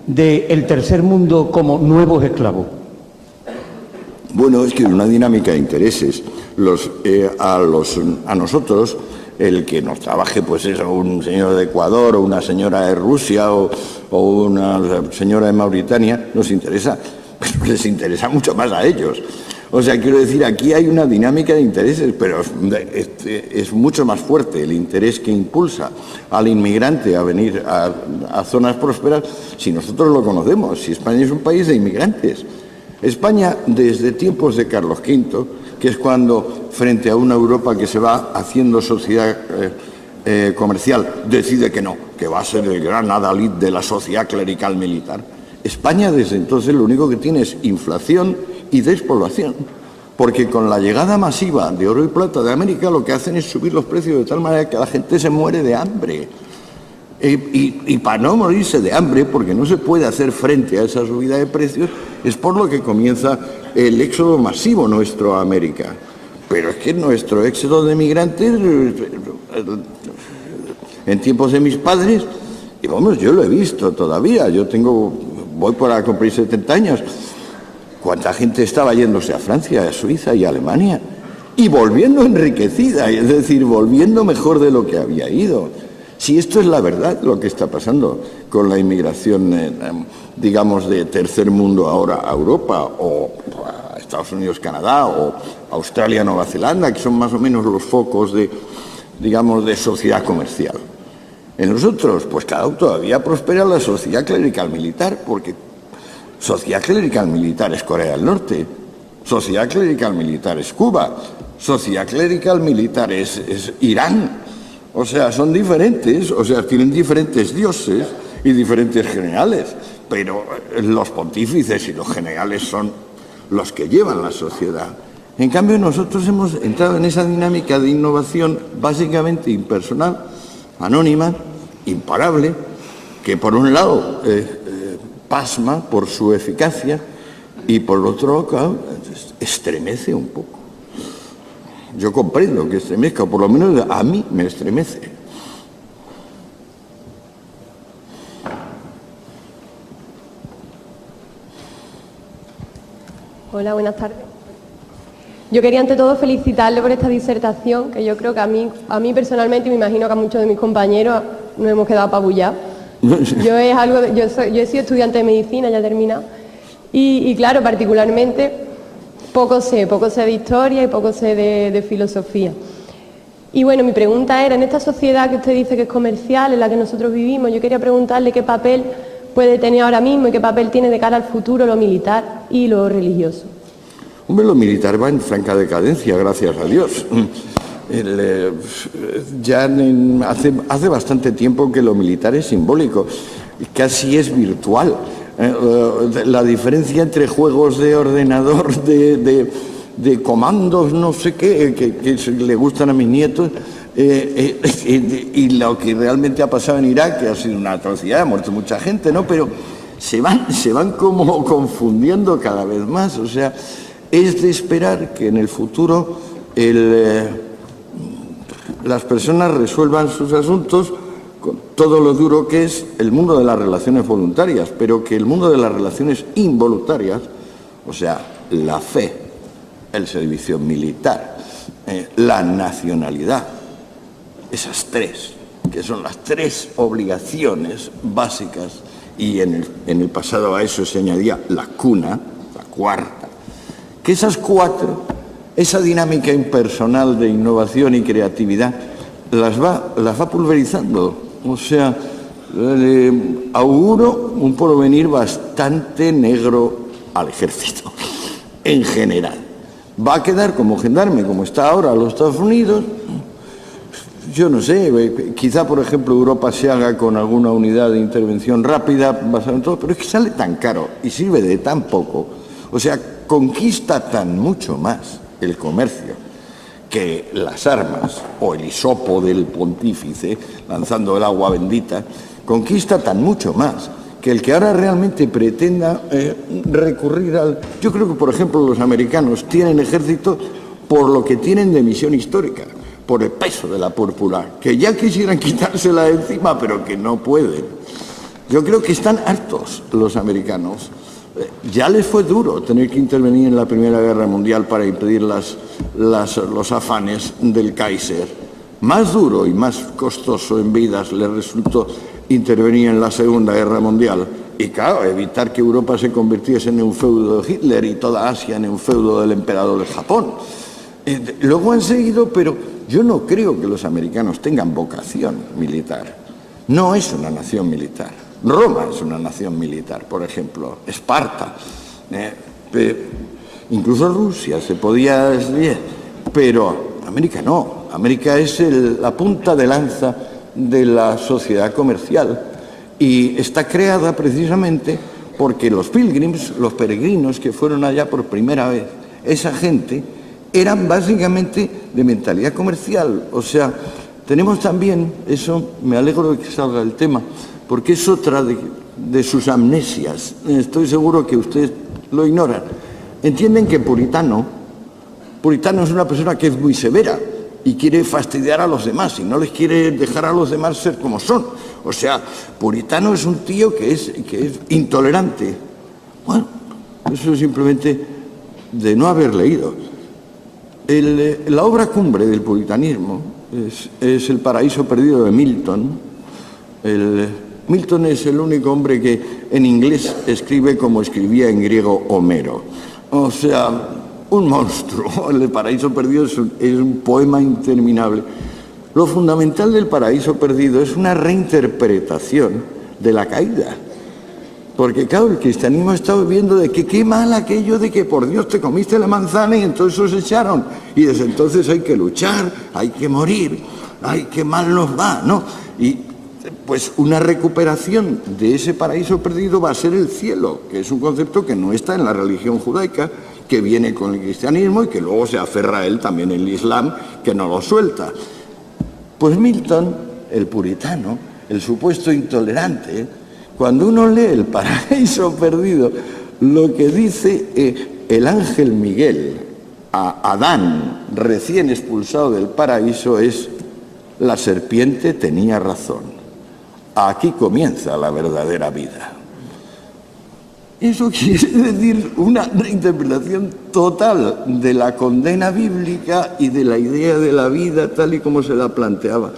del tercer mundo como nuevos esclavos. Bueno, es que es una dinámica de intereses. A nosotros, el que nos trabaje, pues es un señor de Ecuador o una señora de Rusia o una señora de Mauritania, nos interesa, pero les interesa mucho más a ellos. O sea, quiero decir, aquí hay una dinámica de intereses, pero es mucho más fuerte el interés que impulsa al inmigrante a venir a zonas prósperas si nosotros lo conocemos, si España es un país de inmigrantes. España, desde tiempos de Carlos V, que es cuando, frente a una Europa que se va haciendo sociedad comercial decide que no, que va a ser el gran adalid de la sociedad clerical militar. España desde entonces lo único que tiene es inflación y despoblación, porque con la llegada masiva de oro y plata de América lo que hacen es subir los precios de tal manera que la gente se muere de hambre. Y para no morirse de hambre, porque no se puede hacer frente a esa subida de precios, es por lo que comienza el éxodo masivo nuestro a América. Pero es que nuestro éxodo de migrantes, en tiempos de mis padres, y vamos, yo lo he visto todavía, voy para cumplir 70 años, cuánta gente estaba yéndose a Francia, a Suiza y a Alemania, y volviendo enriquecida, es decir, volviendo mejor de lo que había ido. Si esto es la verdad, lo que está pasando con la inmigración, digamos, de tercer mundo ahora a Europa, o a Estados Unidos, Canadá, o Australia, Nueva Zelanda, que son más o menos los focos de, digamos, de sociedad comercial. En nosotros, pues claro, todavía prospera la sociedad clerical militar, porque sociedad clerical militar es Corea del Norte, sociedad clerical militar es Cuba, sociedad clerical militar es Irán. O sea, son diferentes, o sea, tienen diferentes dioses y diferentes generales, pero los pontífices y los generales son los que llevan la sociedad. En cambio, nosotros hemos entrado en esa dinámica de innovación básicamente impersonal, anónima, imparable, que por un lado pasma por su eficacia y por otro, claro, estremece un poco. Yo comprendo que estremezca, o por lo menos a mí me estremece. Hola, buenas tardes. Yo quería ante todo felicitarle por esta disertación, que yo creo que a mí personalmente, y me imagino que a muchos de mis compañeros nos hemos quedado apabullados. Yo he sido estudiante de medicina, ya he terminado, y claro, particularmente poco sé de historia y poco sé de filosofía. Y bueno, mi pregunta era, en esta sociedad que usted dice que es comercial, en la que nosotros vivimos, yo quería preguntarle qué papel puede tener ahora mismo y qué papel tiene de cara al futuro lo militar y lo religioso. Hombre, lo militar va en franca decadencia, gracias a Dios. Hace bastante tiempo que lo militar es simbólico, casi es virtual. La diferencia entre juegos de ordenador, de comandos, no sé qué, que le gustan a mis nietos, y lo que realmente ha pasado en Irak, que ha sido una atrocidad, ha muerto mucha gente, ¿no? Pero se van como confundiendo cada vez más. O sea, es de esperar que en el futuro las personas resuelvan sus asuntos con todo lo duro que es el mundo de las relaciones voluntarias, pero que el mundo de las relaciones involuntarias, o sea, la fe, el servicio militar, la nacionalidad, esas tres, que son las tres obligaciones básicas, y en el pasado a eso se añadía la cuna, la cuarta, que esas cuatro, esa dinámica impersonal de innovación y creatividad, las va pulverizando. O sea, auguro un porvenir bastante negro al ejército, en general. Va a quedar como gendarme, como está ahora los Estados Unidos. Yo no sé, quizá, por ejemplo, Europa se haga con alguna unidad de intervención rápida, basada en todo, pero es que sale tan caro y sirve de tan poco. O sea, conquista tan mucho más el comercio que las armas o el hisopo del pontífice lanzando el agua bendita, conquista tan mucho más que el que ahora realmente pretenda recurrir al... Yo creo que, por ejemplo, los americanos tienen ejército por lo que tienen de misión histórica, por el peso de la púrpura, que ya quisieran quitársela de encima, pero que no pueden. Yo creo que están hartos los americanos. Ya les fue duro tener que intervenir en la Primera Guerra Mundial para impedir los afanes del Kaiser. Más duro y más costoso en vidas les resultó intervenir en la Segunda Guerra Mundial. Y claro, evitar que Europa se convirtiese en un feudo de Hitler y toda Asia en un feudo del emperador de Japón. Luego han seguido, pero yo no creo que los americanos tengan vocación militar. No es una nación militar. Roma es una nación militar, por ejemplo, Esparta, incluso Rusia se podía decir, pero América no. América es la punta de lanza de la sociedad comercial y está creada precisamente porque los pilgrims, los peregrinos que fueron allá por primera vez, esa gente eran básicamente de mentalidad comercial. O sea, tenemos también, eso me alegro de que salga el tema, porque es otra de sus amnesias. Estoy seguro que ustedes lo ignoran. Entienden que puritano es una persona que es muy severa y quiere fastidiar a los demás y no les quiere dejar a los demás ser como son. O sea, puritano es un tío que es intolerante. Bueno, eso es simplemente de no haber leído. La obra cumbre del puritanismo es El paraíso perdido de Milton. Milton es el único hombre que en inglés escribe como escribía en griego Homero. O sea, un monstruo. El paraíso perdido es un poema interminable. Lo fundamental del paraíso perdido es una reinterpretación de la caída. Porque claro, el cristianismo está viviendo de que qué mal aquello de que por Dios te comiste la manzana y entonces os echaron. Y desde entonces hay que luchar, hay que morir, ay, qué mal nos va, ¿no? Y pues una recuperación de ese paraíso perdido va a ser el cielo, que es un concepto que no está en la religión judaica, que viene con el cristianismo y que luego se aferra a él también el Islam, que no lo suelta. Pues Milton, el puritano, el supuesto intolerante, cuando uno lee El paraíso perdido, lo que dice el ángel Miguel a Adán, recién expulsado del paraíso, es: la serpiente tenía razón. Aquí comienza la verdadera vida. Eso quiere decir una reinterpretación total de la condena bíblica y de la idea de la vida tal y como se la planteaba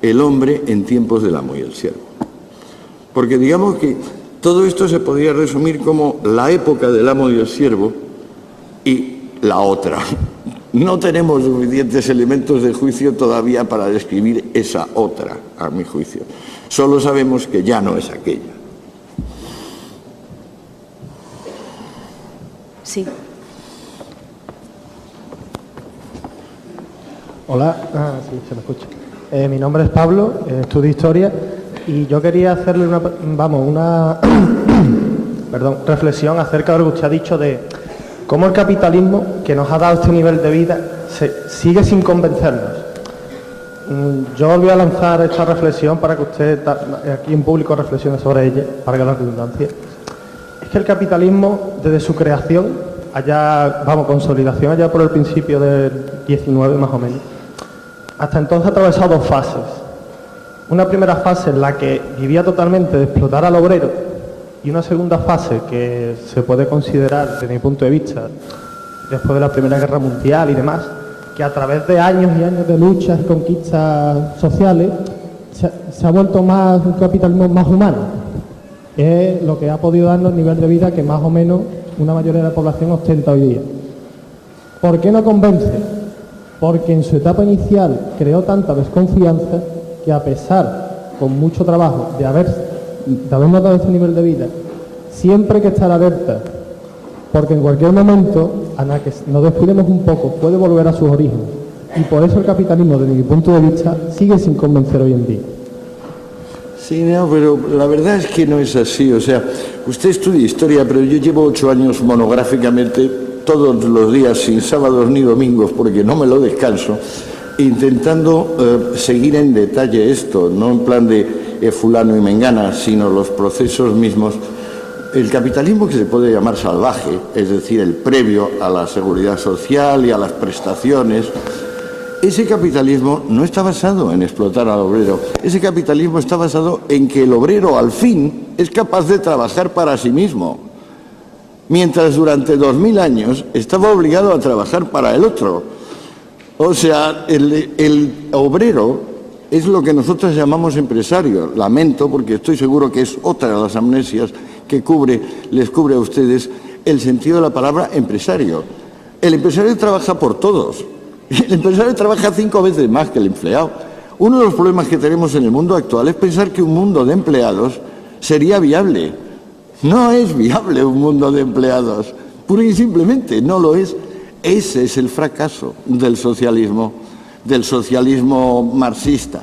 el hombre en tiempos del amo y el siervo. Porque digamos que todo esto se podría resumir como la época del amo y el siervo y la otra. No tenemos suficientes elementos de juicio todavía para describir esa otra, a mi juicio. Solo sabemos que ya no es aquella. Sí. Hola, sí, se me escucha. Mi nombre es Pablo, estudio Historia y yo quería hacerle una reflexión acerca de lo que usted ha dicho de cómo el capitalismo, que nos ha dado este nivel de vida, sigue sin convencernos. Yo voy a lanzar esta reflexión para que usted aquí en público reflexione sobre ella, para que la redundancia. Es que el capitalismo, desde su creación, consolidación allá por el principio del 19 más o menos, hasta entonces ha atravesado dos fases. Una primera fase en la que vivía totalmente de explotar al obrero y una segunda fase que se puede considerar, desde mi punto de vista, después de la Primera Guerra Mundial y demás, que a través de años y años de luchas y conquistas sociales se ha vuelto un capitalismo más humano. Es lo que ha podido darnos el nivel de vida que más o menos una mayoría de la población ostenta hoy día. ¿Por qué no convence? Porque en su etapa inicial creó tanta desconfianza que, a pesar, con mucho trabajo, de habernos dado este nivel de vida, siempre hay que estar alerta, porque en cualquier momento, a la que nos descuidemos un poco, puede volver a sus orígenes. Y por eso el capitalismo, desde mi punto de vista, sigue sin convencer hoy en día. Sí, no, pero la verdad es que no es así. O sea, usted estudia historia, pero yo llevo 8 años monográficamente, todos los días, sin sábados ni domingos, porque no me lo descanso, intentando seguir en detalle esto, no en plan de fulano y mengana, sino los procesos mismos. El capitalismo, que se puede llamar salvaje, es decir, el previo a la seguridad social y a las prestaciones, ese capitalismo no está basado en explotar al obrero. Ese capitalismo está basado en que el obrero, al fin, es capaz de trabajar para sí mismo, mientras durante 2000 años estaba obligado a trabajar para el otro. O sea, el obrero es lo que nosotros llamamos empresario. Lamento, porque estoy seguro que es otra de las amnesias que les cubre a ustedes el sentido de la palabra empresario. El empresario trabaja por todos. El empresario trabaja 5 veces más que el empleado. Uno de los problemas que tenemos en el mundo actual es pensar que un mundo de empleados sería viable. No es viable un mundo de empleados. Pura y simplemente no lo es. Ese es el fracaso del socialismo. del socialismo marxista.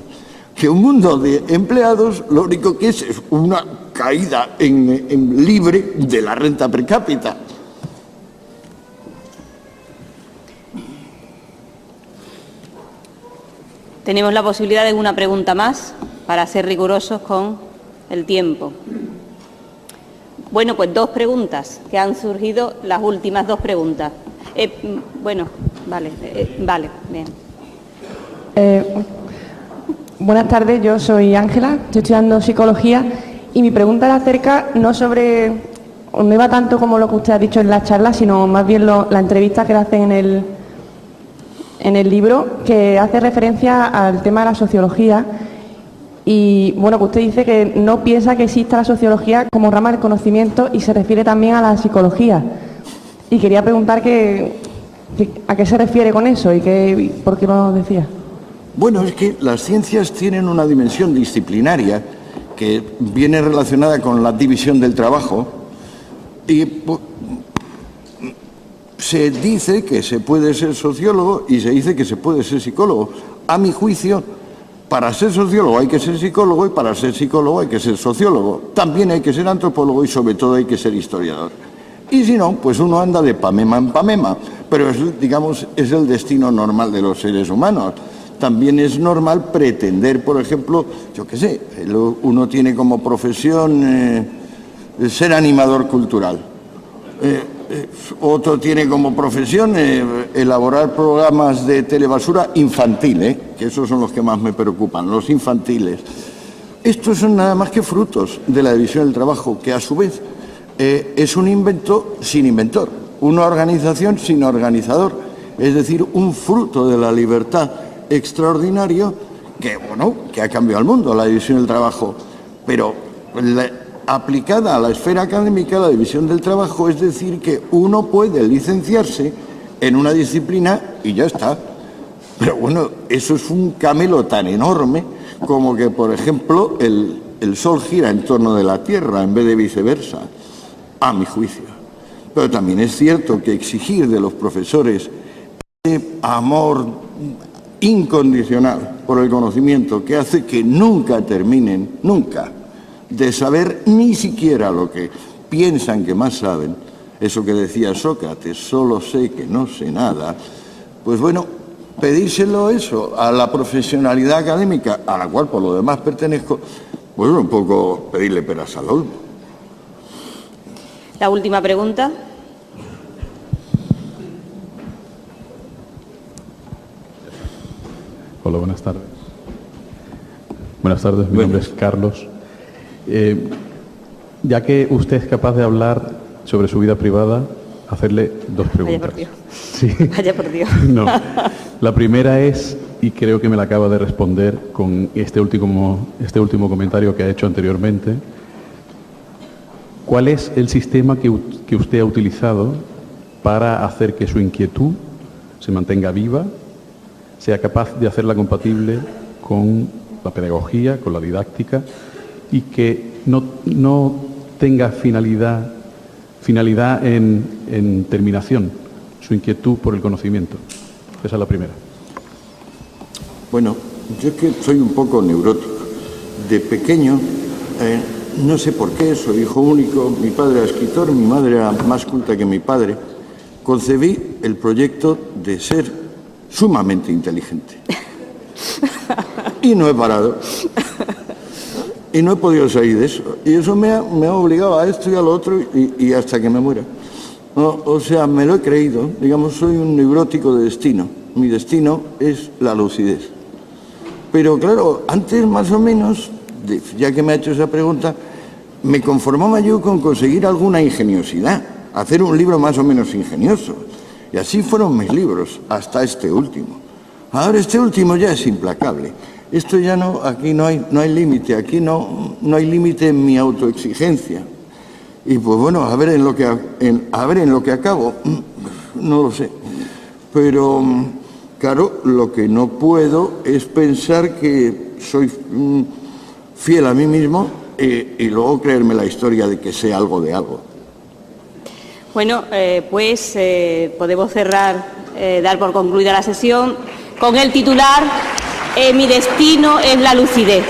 Que un mundo de empleados lo único que es una caída en libre de la renta per cápita. Tenemos la posibilidad de una pregunta más para ser rigurosos con el tiempo. Bueno, pues 2 preguntas que han surgido, las últimas 2 preguntas. Bueno, vale, bien. Buenas tardes, yo soy Ángela, estoy estudiando psicología y mi pregunta era acerca no iba tanto como lo que usted ha dicho en la charla, sino más bien la entrevista que le hacen en el libro, que hace referencia al tema de la sociología y, bueno, que usted dice que no piensa que exista la sociología como rama del conocimiento y se refiere también a la psicología. Y quería preguntar a qué se refiere con eso y por qué lo decía. Bueno, es que las ciencias tienen una dimensión disciplinaria que viene relacionada con la división del trabajo y se dice que se puede ser sociólogo y se dice que se puede ser psicólogo. A mi juicio, para ser sociólogo hay que ser psicólogo y para ser psicólogo hay que ser sociólogo. También hay que ser antropólogo y sobre todo hay que ser historiador. Y si no, pues uno anda de pamema en pamema, pero es el destino normal de los seres humanos. También es normal pretender, por ejemplo, yo qué sé, uno tiene como profesión ser animador cultural. Otro tiene como profesión elaborar programas de telebasura infantil, que esos son los que más me preocupan, los infantiles. Estos son nada más que frutos de la división del trabajo, que a su vez es un invento sin inventor, una organización sin organizador, es decir, un fruto de la libertad extraordinario que ha cambiado el mundo, la división del trabajo, pero aplicada a la esfera académica, la división del trabajo, es decir, que uno puede licenciarse en una disciplina y ya está. Pero bueno, eso es un camelo tan enorme como que, por ejemplo, el Sol gira en torno de la Tierra en vez de viceversa, a mi juicio. Pero también es cierto que exigir de los profesores ese amor incondicional por el conocimiento que hace que nunca terminen, nunca, de saber ni siquiera lo que piensan que más saben, eso que decía Sócrates, solo sé que no sé nada, pues bueno, pedírselo eso a la profesionalidad académica, a la cual por lo demás pertenezco, pues un poco pedirle peras al olmo. La última pregunta. Hola, buenas tardes. Buenas tardes, mi nombre es Carlos. Ya que usted es capaz de hablar sobre su vida privada, hacerle 2 preguntas. Vaya por Dios. Sí. Vaya por Dios. No. La primera es, y creo que me la acaba de responder con este último comentario que ha hecho anteriormente, ¿cuál es el sistema que usted ha utilizado para hacer que su inquietud se mantenga viva, sea capaz de hacerla compatible con la pedagogía, con la didáctica, y que no tenga finalidad en terminación, su inquietud por el conocimiento? Esa es la primera. Bueno, yo es que soy un poco neurótico. De pequeño, no sé por qué, soy hijo único, mi padre era escritor, mi madre era más culta que mi padre, concebí el proyecto de ser sumamente inteligente. Y no he parado. Y no he podido salir de eso. Y eso me ha obligado a esto y a lo otro y hasta que me muera. O sea, me lo he creído. Digamos, soy un neurótico de destino. Mi destino es la lucidez. Pero claro, antes más o menos, ya que me ha hecho esa pregunta, me conformaba yo con conseguir alguna ingeniosidad, hacer un libro más o menos ingenioso. Y así fueron mis libros, hasta este último. Ahora este último ya es implacable. Esto ya no, aquí no hay límite, aquí no hay límite en mi autoexigencia. Y pues bueno, a ver en lo que acabo, no lo sé. Pero claro, lo que no puedo es pensar que soy fiel a mí mismo y luego creerme la historia de que sé algo de algo. Bueno, pues podemos cerrar, dar por concluida la sesión. con el titular Mi destino es la lucidez.